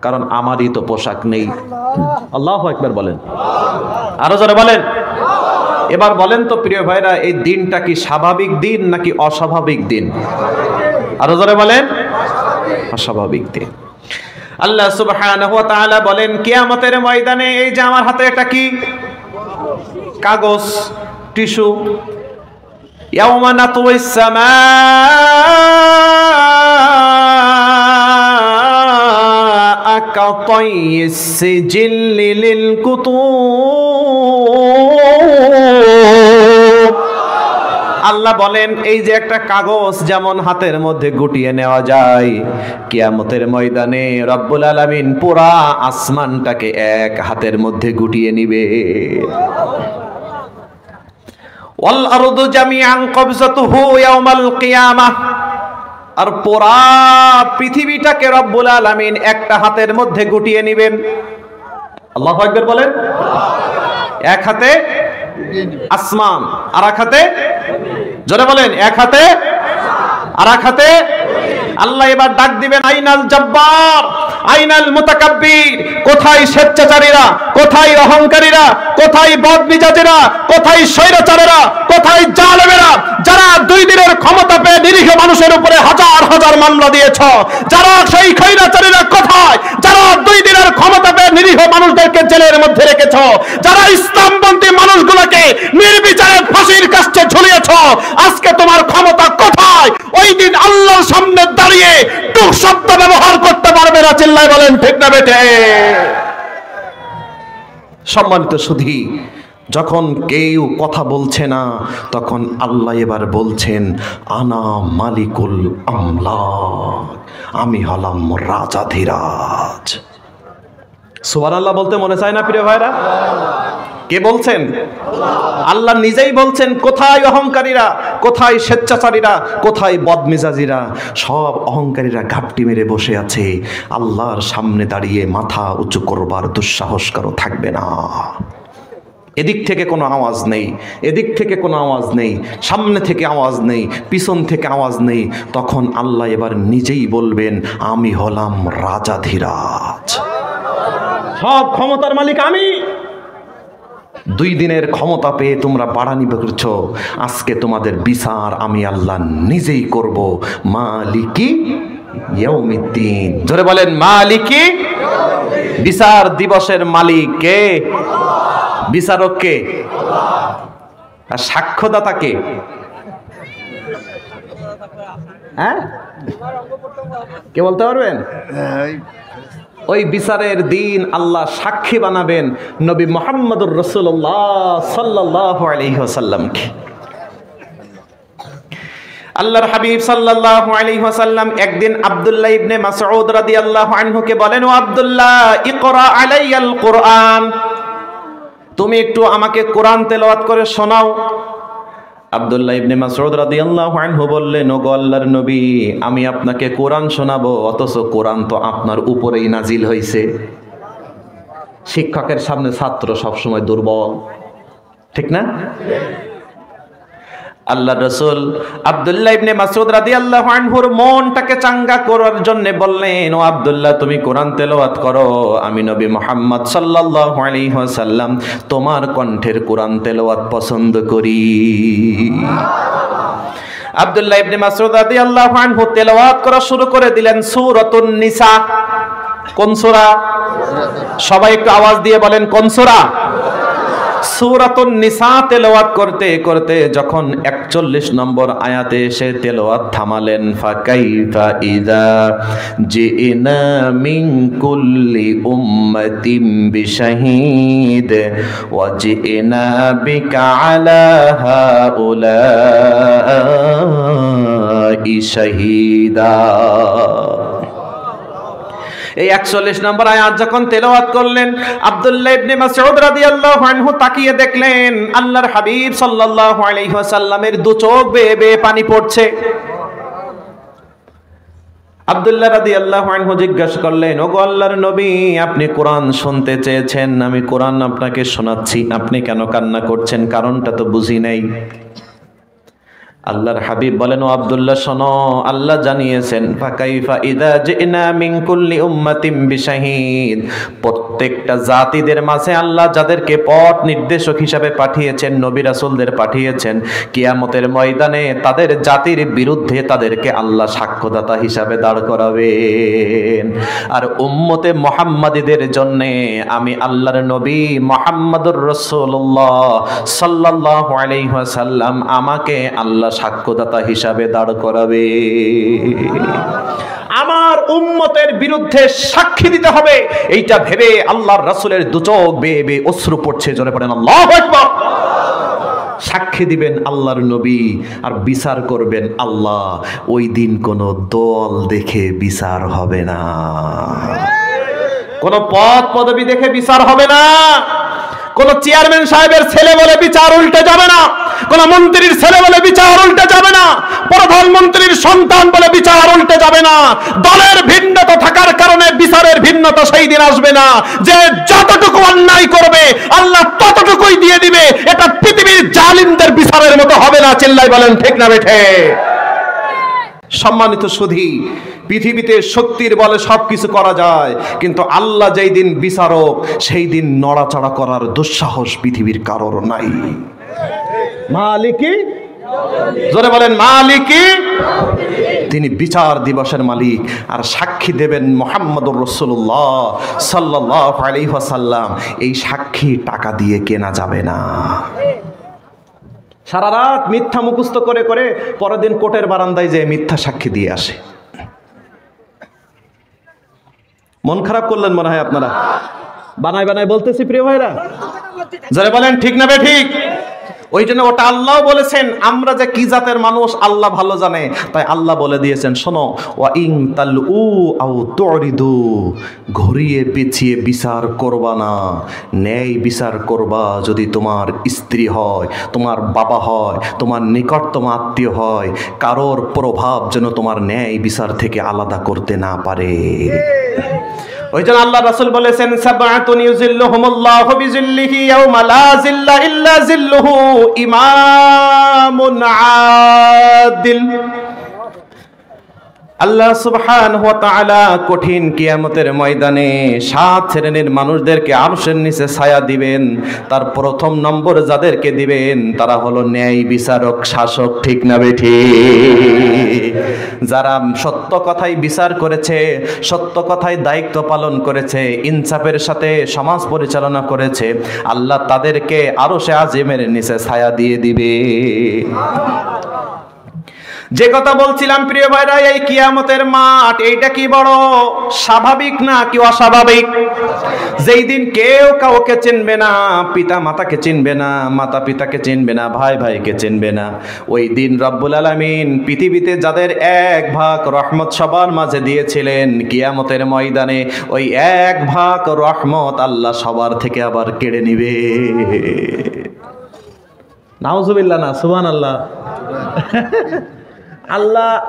কারণ আমারই তো পোশাক নেই। আল্লাহু আকবার বলেন, আরো জোরে বলেন। এবার বলেন তো প্রিয় ভাইরা, এই দিনটা কি স্বাভাবিক দিন নাকি অস্বাভাবিক দিন? আরো জোরে বলেন, অস্বাভাবিক দিন। আল্লাহ সুবহানাহু ওয়া তাআলা বলেন, কিয়ামতের ময়দানে এই যে আমার হাতে এটা কি? কাগজ, টিস্যু। ইয়াউমা নাতুইস সামাআ কাতাইয়িস সিজিল্লি লিল কুতুব। আল্লাহ বলেন, এই যে একটা কাগজ যেমন হাতের মধ্যে গুটিয়ে নেওয়া যায়, কিয়ামতের ময়দানে রব্বুল আলামিন পুরা আসমানটাকে এক হাতের মধ্যে গুটিয়ে নিবে। ওয়াল আরদু জামিআন কবজাতুহু ইয়াউমাল কিয়ামাহ। আর পুরা পৃথিবীটাকে রব্বুল আলামিন একটা হাতের মধ্যে গুটিয়ে নেবেন। আল্লাহু আকবার বলেন। এক হাতে আসমান, আর এক হাতে, জোরে বলেন, এক হাতে আর এক হাতে। আল্লাহ এবার ডাক দিবেন, আইনাল জব্বার, আইনাল মুতাকাব্বির। কোথায় স্বেচ্ছাচারীরা, কোথায় অহংকারীরা, কোথায় বদমিজাজেরা, কোথায় স্বৈরাচারেরা, কোথায় জালেমেরা, যারা 2 দিনের ক্ষমতা পেয়ে নিরীহ মানুষের উপরে হাজার হাজার মামলা দিয়েছ? যারা সেই স্বৈরাচারীরা কোথায়? যারা 2 দিনের ক্ষমতা পেয়ে নিরীহ মানুষদেরকে জেলের মধ্যে রেখেছ? যারা ইসলামপন্থী মানুষগুলোকে নির্বিচারে ফাঁসির কাছে ঝুলিয়েছ? আজকে তোমার ক্ষমতা কোথায়? ওই দিন আল্লাহর সামনে দাঁড়িয়ে টুক শব্দ ব্যবহার করতে পারবে না। চিল্লায় বলেন ঠিক না বেটে? সম্মানিত সুধী, যখন কেউ কথা বলছে না, তখন আল্লাহ এবার বলছেন, আনা মালিকুল আমলাক, আমি হলাম রাজাধিরাজ। সুবহানাল্লাহ বলতে মনে চায় না প্রিয় ভাইরা? কে বলছেন? আল্লাহ নিজেই বলছেন। কোথায় অহংকারীরা, কোথায় স্বেচ্ছাচারীরা, কোথায় বদমেজাজিরা? সব অহংকারীরা ঘাপটি মেরে বসে আছে। আল্লাহর সামনে দাঁড়িয়ে মাথা উঁচু করবার দুঃসাহস কারো থাকবে না। এদিক থেকে কোনো আওয়াজ নেই, এদিক থেকে কোনো আওয়াজ নেই, সামনে থেকে আওয়াজ নেই, পিছন থেকে আওয়াজ নেই। তখন আল্লাহ এবার নিজেই বলবেন, আমি হলাম রাজাধিরাজ, সব ক্ষমতার মালিক আমি। 2 দিনের ক্ষমতা পেয়ে তোমরা বাড়ানি করছো, আজকে তোমাদের বিচার আমি আল্লাহ নিজেই করব। মালিকি ইয়াউমিদ্দিন, জোরে বলেন মালিকি। বিচার দিবসের মালিক কে? বিচারক কে? আর সাক্ষ্যদাতা কে? হ্যাঁ, কে বলতে পারবেন? ওই বিচারের দিন আল্লাহ সাক্ষী বানাবেন নবী মুহাম্মদুর রাসূলুল্লাহ সাল্লাল্লাহু আলাইহি ওয়াসাল্লামকে। আল্লাহর হাবিব সাল্লাল্লাহু আলাইহি ওয়াসাল্লাম একদিন আব্দুল্লাহ ইবনে মাসউদ রাদিয়াল্লাহু আনহুকে বলেন, ও আব্দুল্লাহ, ইকরা আলাইয়াল কুরআন, তুমি একটু আমাকে কোরআন তেলাওয়াত করে শোনাও। আব্দুল্লাহ ইবনে মাসউদ রাদিয়াল্লাহু আনহু বললেন, ও আল্লাহর নবী, আমি আপনাকে কোরআন শোনাবো, অথচ কোরআন তো আপনার উপরেই নাজিল হয়েছে। শিক্ষকের সামনে ছাত্র সবসময় দুর্বল, ঠিক না? আল্লাহ রাসূল আব্দুল্লাহ ইবনে মাসউদ রাদিয়াল্লাহু আনহুর মনটাকে চাঙ্গা করার জন্য বললেন, ও আব্দুল্লাহ, তুমি কোরআন তেলাওয়াত করো, আমি নবী মুহাম্মদ সাল্লাল্লাহু আলাইহি ওয়াসাল্লাম তোমার কণ্ঠের কোরআন তেলাওয়াত পছন্দ করি। আব্দুল্লাহ ইবনে মাসউদ রাদিয়াল্লাহু আনহু তেলাওয়াত করা শুরু করে দিলেন সূরাতুন নিসা। কোন সূরা? সবাই একটু আওয়াজ দিয়ে বলেন, কোন সূরা? সূরাতুন নিসা তেলাওয়াত করতে করতে যখন 41 নম্বর আয়াতে এসে তেলাওয়াত থামালেন, ফাকাইফা ইযা জিনা মিন কুল্লি উম্মাতিন বিশাহীদ ওয়া জিনা বিকা আলা হাউলাই শাহীদা। এই 41 নম্বর আয়াত যখন তেলাওয়াত করলেন, আব্দুল্লাহ ইবনে মাসউদ রাদিয়াল্লাহু আনহু তাকিয়ে দেখলেন আল্লাহর হাবিব সাল্লাল্লাহু আলাইহি ওয়াসাল্লামের দু চোখ বেয়ে বেয়ে পানি পড়ছে। আব্দুল্লাহ রাদিয়াল্লাহু আনহু জিজ্ঞাসা করলেন, ওগো আল্লাহর নবী, আপনি কোরআন শুনতে চেয়েছেন, আমি কোরআন আপনাকে শোনাচ্ছি, আপনি কেন কান্না করছেন? কারণটা তো বুঝি নাই। আল্লাহর হাবিব বলেন, ও আব্দুল্লাহ শোনো, আল্লাহ জানিয়েছেন, ফাকাইফা ইযা জিনা মিন কুল্লি উম্মাতিন বিশাহীদ, প্রত্যেকটা জাতিদের মাঝে আল্লাহ যাদেরকে পথ নির্দেশক হিসাবে পাঠিয়েছেন, নবী রাসূলদের পাঠিয়েছেন, কিয়ামতের ময়দানে তাদের জাতির বিরুদ্ধে তাদেরকে আল্লাহ সাক্ষ্যদাতা হিসাবে দাঁড় করাবেন। আর উম্মতে মুহাম্মাদীদের জন্য আমি আল্লাহর নবী মুহাম্মদুর রাসূলুল্লাহ সাল্লাল্লাহু আলাইহি ওয়াসাল্লাম আমাকে আল্লাহ সাক্ষ্যদাতা হিসাবে দাঁড় করাবে। আমার উম্মতের বিরুদ্ধে সাক্ষী দিতে হবে, এইটা ভেবে আল্লাহর রাসূলের দু চোখ বেয়ে বেয়ে অশ্রু পড়ছে। জোরে পড়েন আল্লাহু আকবার। সাক্ষী দিবেন আল্লাহর নবী আর বিচার করবেন আল্লাহ। ওই দিন কোনো দল দেখে বিচার হবে না, কোনো পদ পদবি দেখে বিচার হবে না, কোন চেয়ারম্যান সাহেবের ছেলে বলে বিচার উল্টে যাবে না, কোন মন্ত্রীর ছেলে বলে বিচার উল্টে যাবে না, প্রধানমন্ত্রীর সন্তান বলে বিচার উল্টে যাবে না। দলের ভিন্নতা থাকার কারণে বিচারের ভিন্নতা সেই দিন আসবে না। যে যতটুকু অন্যায় করবে আল্লাহ ততটুকুই দিয়ে দিবে। এটা পৃথিবীর জালিমদের বিচারের মতো হবে না। চিল্লাই বলেন ঠিক না বেঠে? সম্মানিত সুধী, পৃথিবীতে শক্তির বলে সবকিছু করা যায়, কিন্তু আল্লাহ যেই দিন বিচারক সেই দিন নড়াচড়া করার দুঃসাহস পৃথিবীর কারোর নাই। মালিকি, জোরে বলেন মালিকি। তিনি বিচার দিবসের মালিক। আর সাক্ষী দেবেন মুহাম্মদুর রাসূলুল্লাহ সাল্লাল্লাহু আলাইহি ওয়াসাল্লাম। এই সাক্ষী টাকা দিয়ে কেনা যাবে না। সারা রাত মিথ্যা মুখস্থ করে করে পরের দিন কোর্টের বারান্দায় যে মিথ্যা সাক্ষী দিয়ে আসে। মন খারাপ করলেন মনে হয় আপনারা? বানায় বানায় বলতেছি প্রিয় ভাইরা, যারা বলেন ঠিক না বে ঠিক? ওই জন্য ওটা আল্লাহ বলেছেন, আমরা যে কি জাতের মানুষ আল্লাহ ভালো জানে, তাই আল্লাহ বলে দিয়েছেন, শোনো, ওয়া ইন তালউ আও তুরিদু, ঘুরিয়ে পেঁচিয়ে বিচার করবা না, ন্যায় বিচার করবা। যদি তোমার স্ত্রী হয়, তোমার বাবা হয়, তোমার নিকটতম আত্মীয় হয়, কারোর প্রভাব যেন তোমার ন্যায় বিচার থেকে আলাদা করতে না পারে। ওই জন্য আল্লাহ রাসূল বলেছেন, সাবআতুন ইউযিল্লুহুমুল্লাহু বিযিল্লিহি ইয়াওমা লা যিল্লা ইল্লা যিল্লুহু, ইমামুন আদিল। আল্লাহ সুবহানাহু ওয়া তাআলা কঠিন কিয়ামতের ময়দানে 7 শ্রেণীর মানুষদেরকে আরশের নিচে ছায়া দিবেন। তার প্রথম নম্বর যাদেরকে দিবেন তারা হলো ন্যায় বিচারক, শাসক। ঠিক না বেঠিক? যারা সত্য কথাই বিচার করেছে, সত্য কথাই দায়িত্ব পালন করেছে, ইনসাফের সাথে সমাজ পরিচালনা করেছে, আল্লাহ তাদেরকে আরশে আজিমের নিচে ছায়া দিয়ে দিবে। যে কথা বলছিলাম প্রিয় ভাইরা, এই কিয়ামতের মাঠ, এইটা কি বড় স্বাভাবিক না কি অস্বাভাবিক? যেই দিন কেউ কাউকে চিনবে না, পিতা মাতাকে চিনবে না, মাতা পিতাকে চিনবে না, ভাই ভাইকে চিনবে না, ওই দিন রব্বুল আলামিন পৃথিবীতে যাদের এক ভাগ রহমত সবার মাঝে দিয়েছিলেন, কিয়ামতের ময়দানে ওই এক ভাগ রহমত আল্লাহ সবার থেকে আবার কেড়ে নিবে। নাউজুবিল্লাহ না সুবহানাল্লাহ।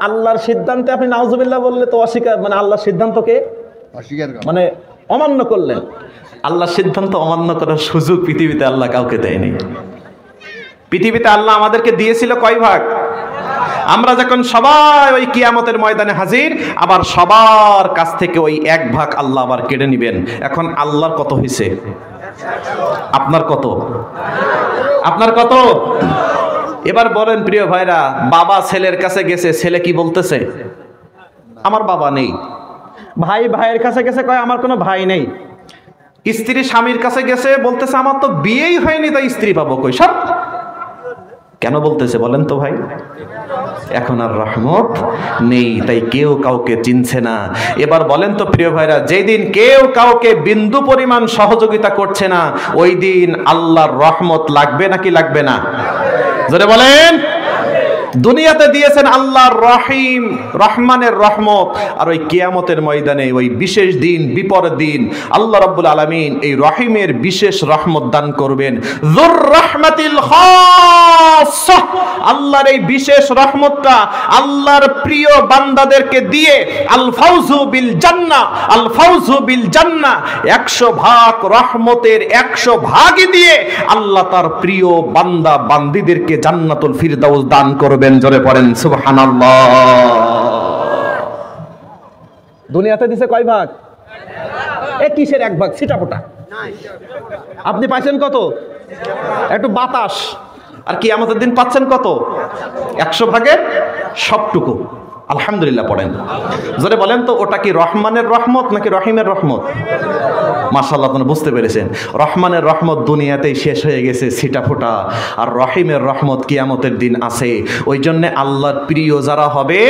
আল্লাহর সিদ্ধান্তে আপনি নাউজুবিল্লাহ বললে তো অস্বীকার, মানে আল্লাহর সিদ্ধান্তকে মানে অমান্য করলেন। আল্লাহর সিদ্ধান্ত অমান্য করার সুযোগ পৃথিবীতে আল্লাহ কাউকে দেয়নি। পৃথিবীতে আল্লাহ আমাদেরকে দিয়েছিল কয় ভাগ? আমরা যখন সবাই ওই কিয়ামতের ময়দানে হাজির, আবার সবার কাছ থেকে ওই এক ভাগ আল্লাহ আবার কেড়ে নিবেন। এখন আল্লাহর কত হয়েছে? আপনার কত? আপনার কত? এবার বলেন প্রিয় ভাইরা, বাবা ছেলের কাছে গেছে, ছেলে কি বলতেছে? আমার বাবা নেই। ভাই ভাইয়ের কাছে গেছে, কয় আমার কোনো ভাই নেই। স্ত্রী স্বামীর কাছে গেছে, বলতেছে আমার তো বিয়েই হয়নি, তাই স্ত্রী পাবো কই? সব কেন বলতেছে বলেন তো ভাই? এখন আর রহমত নেই, তাই কেউ কাউকে চিনছে না। এবার বলেন তো প্রিয় ভাইরা, যেই দিন কেউ কাউকে বিন্দু পরিমাণ সহযোগিতা করছে না, ওই দিন আল্লাহর রহমত লাগবে নাকি লাগবে না? জোরে বলেন। দুনিয়াতে দিয়েছেন আল্লাহর রহিম, রহমানের রহমত, আর ওই কিয়ামতের ময়দানে ওই বিশেষ দিন, বিপরের দিন আল্লাহ রাব্বুল আলামিন এই রহিমের বিশেষ রহমত দান করবেন। যুর রাহমাতিল খাসসা, আল্লাহর এই বিশেষ রহমতটা আল্লাহর প্রিয় বান্দাদেরকে দিয়ে আল ফাউজু বিল জান্নাহ, আল ফাউজু বিল জান্নাহ, 100 ভাগ রহমতের 100 ভাগই দিয়ে আল্লাহ তার প্রিয় বান্দা বান্দীদেরকে জান্নাতুল ফিরদাউস দান করবেন। জোরে পড়েন সুবহানাল্লাহ। দুনিয়াতে দিছে কয় ভাগ? এ কিসের এক ভাগ? ছিটাফোটা। আপনি পাইছেন কত? একটু বাতাস। আর কিয়ামতের দিন পাচ্ছেন কত? 100 ভাগের সবটুকু। আলহামদুলিল্লাহ পড়েন। জোরে বলেন তো, ওটা কি রহমানের রহমত নাকি রহিমের রহমত? মাশাআল্লাহ, আপনারা বুঝতে পেরেছেন। রহমানের রহমত দুনিয়াতেই শেষ হয়ে গেছে, ছিটাফোটা, আর রহিমের রহমত কিয়ামতের দিন আছে। ওই জন্য আল্লাহর প্রিয় যারা হবে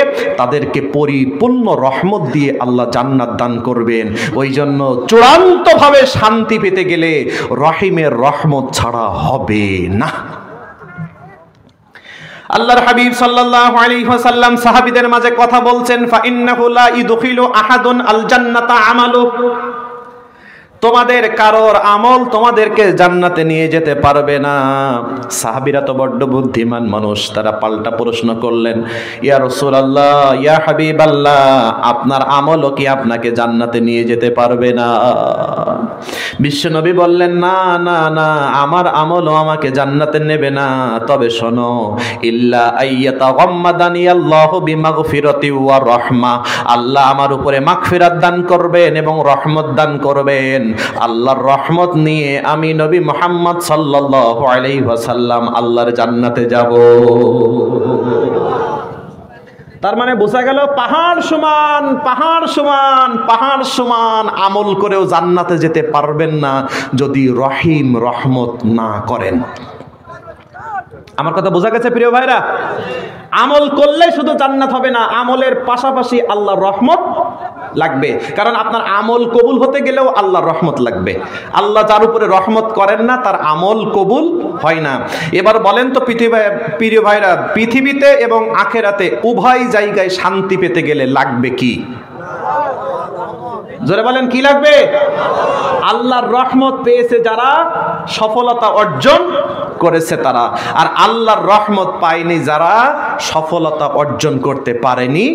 তাদেরকে পরিপূর্ণ রহমত দিয়ে আল্লাহ জান্নাত দান করবেন। ওই জন্য চূড়ান্তভাবে শান্তি পেতে গেলে রহিমের রহমত ছাড়া হবে না। আল্লাহর হাবিব সাল্লাল্লাহু আলাইহি ওয়াসাল্লাম সাহাবীদের মাঝে কথা বলছেন, ফা ইন্নাহু লা ইদখিলু আহাদুন আল জান্নাতা আমালু, তোমাদের কারোর আমল তোমাদেরকে জান্নাতে নিয়ে যেতে পারবে না। সাহাবীরা তো বড্ড বুদ্ধিমান মানুষ, তারা পাল্টা প্রশ্ন করলেন, ইয়া রাসূলুল্লাহ, ইয়া হাবিবাল্লাহ, আপনার আমলও কি আপনাকে জান্নাতে নিয়ে যেতে পারবে না? বিশ্বনবী বললেন, না না না, আমার আমলও আমাকে জান্নাতে নেবে না। তবে শোনো, ইল্লা আইয়াতাগাম্মাদানি আল্লাহু বিমাগফিরাতি ওয়া রাহমা, আল্লাহ আমার উপরে মাগফিরাত দান করবেন এবং রহমত দান করবেন। আল্লাহর রহমত নিয়ে আমি নবী মুহাম্মদ সাল্লাল্লাহু আলাইহি ওয়াসাল্লাম আল্লাহর জান্নাতে যাব। তার মানে বোঝা গেল, পাহাড় সমান পাহাড় সমান পাহাড় সমান আমল করেও জান্নাতে যেতে পারবেন না যদি রহিম রহমত না করেন। আমার কথা বোঝা গেছে প্রিয় ভাইরা? আমল করলে শুধু জান্নাত হবে না, আমলের পাশাপাশি আল্লাহর রহমত লাগবে, কারণ আপনার আমল কবুল হতে গেলেও আল্লাহর রহমত লাগবে। আল্লাহ যার উপরে রহমত করেন না তার আমল কবুল হয় না। এবার বলেন তো প্রিয় ভাইরা, পৃথিবীতে এবং আখেরাতে উভয় জায়গায় শান্তি পেতে গেলে লাগবে কি? জোরে বলেন কি লাগবে? আল্লাহর রহমত পেয়েছে যারা, সফলতা অর্জন করেছে তারা, আর আল্লাহর রহমত পায়নি যারা, সফলতা অর্জন করতে পারেনি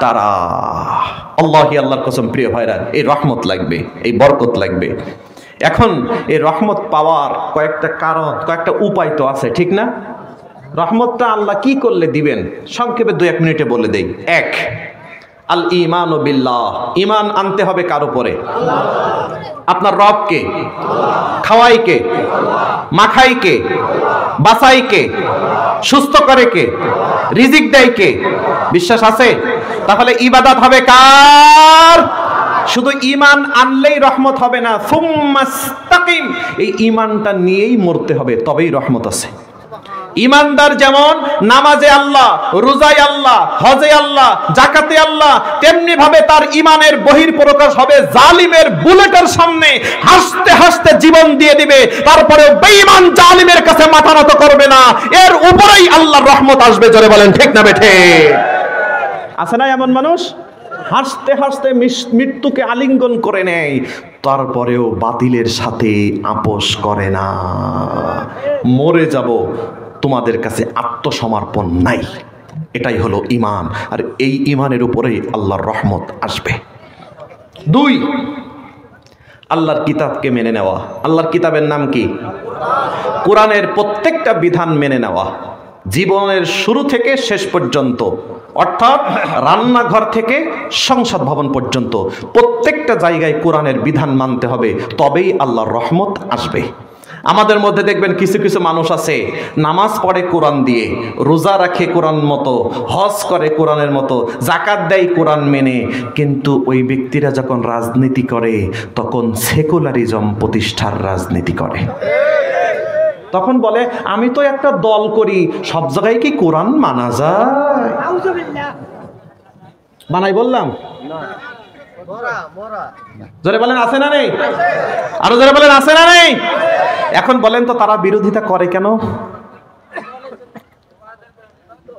তারা। আল্লাহি আল্লাহর কসম প্রিয় ভাইরা, এই রহমত লাগবে, এই বরকত লাগবে। এখন এই রহমত পাওয়ার কয়েকটা কারণ, কয়েকটা উপায় তো আছে, ঠিক না? রহমতটা আল্লাহ কি করলে দিবেন সংক্ষেপে 2-1 মিনিটে বলে দেই। 1, আল ঈমানু বিল্লাহ, ঈমান আনতে হবে কার উপরে? আপনার রবকে। খাওয়াই কে? মাখাই কে? বাঁচাই কে? সুস্থ করে কে? রিজিক দেয় কে? বিশ্বাস আছে? তাহলে ইবাদত হবে কার? শুধু ঈমান আনলেই রহমত হবে না, সুম্মাস্তাকিম, এই ঈমানটা নিয়েই মরতে হবে, তবেই রহমত আছে। ইমানদার যেমন নামাজে আল্লাহ, রোজায় আল্লাহ, হজে আল্লাহ, জাকাতে আল্লাহ, তেমনি ভাবে তার ইমানের বহিঃপ্রকাশ হবে জালিমের বুলেটের সামনে হাসতে হাসতে জীবন দিয়ে দিবে, তারপরে বেঈমান জালিমের কাছে মাথা নত করবে না, এর উপরেই আল্লাহর রহমত আসবে। জোরে বলেন ঠিক না বেঠে? আছে না এমন মানুষ? হাসতে হাসতে মৃত্যুকে আলিঙ্গন করে নেয়, তারপরেও বাতিলের সাথে আপোষ করে না। মরে যাব, তোমাদের কাছে আত্মসমর্পণ নাই, এটাই হলো ঈমান। আর এই ঈমানের উপরেই আল্লাহর রহমত আসবে। 2, আল্লাহর কিতাবকে মেনে নেওয়া। আল্লাহর কিতাবের নাম কি? কোরআনের প্রত্যেকটা বিধান মেনে নেওয়া, জীবনের শুরু থেকে শেষ পর্যন্ত, অর্থাৎ রান্নাঘর থেকে সংসদ ভবন পর্যন্ত প্রত্যেকটা জায়গায় কোরআনের বিধান মানতে হবে, তবেই আল্লাহর রহমত আসবে। আমাদের মধ্যে দেখবেন কিছু কিছু মানুষ আছে, নামাজ পড়ে কোরআন দিয়ে, রোজা রাখে কোরআন মতো, হজ করে কোরআনের মতো, জাকাত দেয় কোরআন মেনে, কিন্তু ওই ব্যক্তিরা যখন রাজনীতি করে তখন সেকুলারিজম প্রতিষ্ঠার রাজনীতি করে। তখন বলে আমি তো একটা দল করি, সব জায়গায় কি কোরআন মানা যায়? বানাই বললাম? জোরে বলেন আছে না নেই? আরো জোরে বলেন আছে না নেই? এখন বলেন তো তারা বিরোধিতা করে কেন?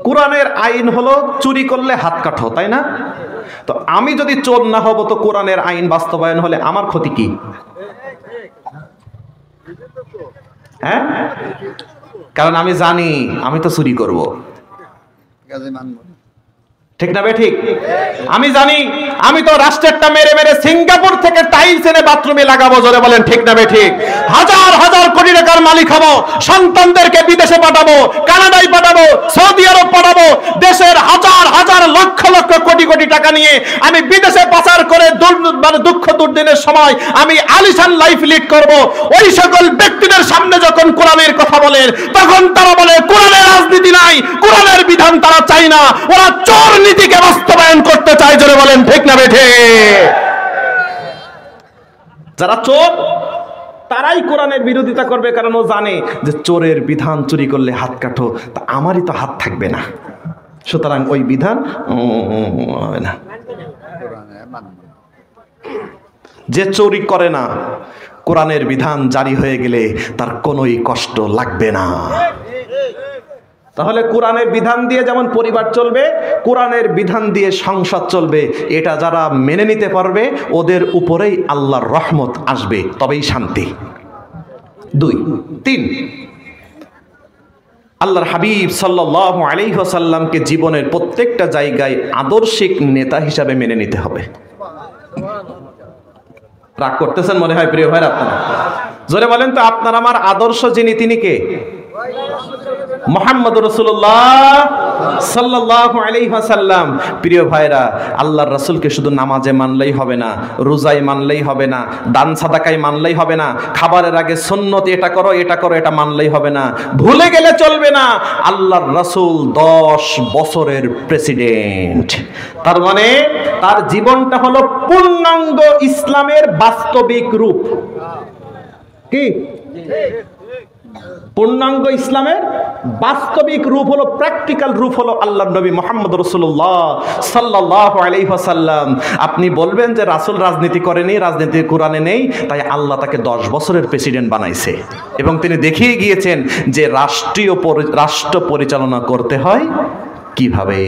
কোরআনের আইন হলো চুরি করলে হাত কাটো, তাই না? তো আমি যদি চোর না হব তো কোরআনের আইন বাস্তবায়ন হলে আমার ক্ষতি কি? হ্যাঁ, কারণ আমি জানি আমি তো চুরি করব, ঠিক না বে ঠিক? আমি জানি আমি তো রাষ্ট্রেরটা মেরে মেরে সিঙ্গাপুর থেকে টাইলস এনে বাথরুমে লাগাবো। জোরে বলেন ঠিক না বে ঠিক? হাজার হাজার কোটি টাকার মালিক হব, সন্তানদেরকে বিদেশে পাঠাবো, কানাডায় পাঠাবো, সৌদি আরব পাঠাবো, দেশের হাজার হাজার লক্ষ লক্ষ কোটি কোটি টাকা নিয়ে আমি বিদেশে পাচার করে দুঃখ দুর্দিনের সময় আমি আলিশান লাইফ লিড করব। ওই সকল ব্যক্তিদের সামনে যখন কোরআনের কথা বলেন তখন তারা বলে কোরআনের রাজনীতি নাই, কোরআনের বিধান তারা চায় না, ওরা চোর নীতিকে বাস্তবায়ন করতে চায়। জোরে বলেন ঠিক না বেঠে? যারা চোর তারাই কোরআনের বিরোধিতা করবে, কারণ ও জানে যে চোরের বিধান চুরি করলে হাত কাটো, তা আমারই তো হাত থাকবে না, সুতরাং ওই বিধান হবে না। যে চুরি করে না, কোরআনের বিধান জারি হয়ে গেলে তার কোনোই কষ্ট লাগবে না। তাহলে কোরআনের বিধান দিয়ে যেমন পরিবার চলবে, কোরআনের বিধান দিয়ে সংসার চলবে, এটা যারা মেনে নিতে পারবে ওদের উপরেই আল্লাহর রহমত আসবে, তবেই শান্তি। 2, 3, আল্লাহর হাবিব সাল্লাল্লাহু আলাইহি ওয়াসাল্লামকে জীবনের প্রত্যেকটা জায়গায় আদর্শিক নেতা হিসাবে মেনে নিতে হবে। রাগ করতেছেন মনে হয় প্রিয় ভাইরা আপনারা? জোরে বলেন তো আপনার আমার আদর্শ যিনি, তিনি কে? মুহাম্মদ রাসূলুল্লাহ সাল্লাল্লাহু আলাইহি ওয়াসাল্লাম। প্রিয় ভাইরা, আল্লাহর রাসূলকে শুধু নামাজে মানলেই হবে না, রোজায় মানলেই হবে না, দান সাদাকায় মানলেই হবে না, খাবারের আগে সুন্নত এটা করো এটা করো এটা মানলেই হবে না, ভুলে গেলে চলবে না। আল্লাহর রাসূল 10 বছরের প্রেসিডেন্ট, তার মানে তার জীবনটা হলো পূর্ণাঙ্গ ইসলামের বাস্তবিক রূপ। কি? পূর্ণাঙ্গ ইসলামের বাস্তবিক রূপ হলো, প্র্যাকটিক্যাল রূপ হলো আল্লাহর নবী মুহাম্মদ রাসূলুল্লাহ সাল্লাল্লাহু আলাইহি ওয়াসাল্লাম। আপনি বলবেন যে রাসূল রাজনীতি করেনি, রাজনীতি কোরআনে নেই, তাই আল্লাহ তাকে 10 বছরের প্রেসিডেন্ট বানাইছে এবং তিনি দেখিয়ে গিয়েছেন যে রাষ্ট্র পরিচালনা করতে হয় কিভাবে।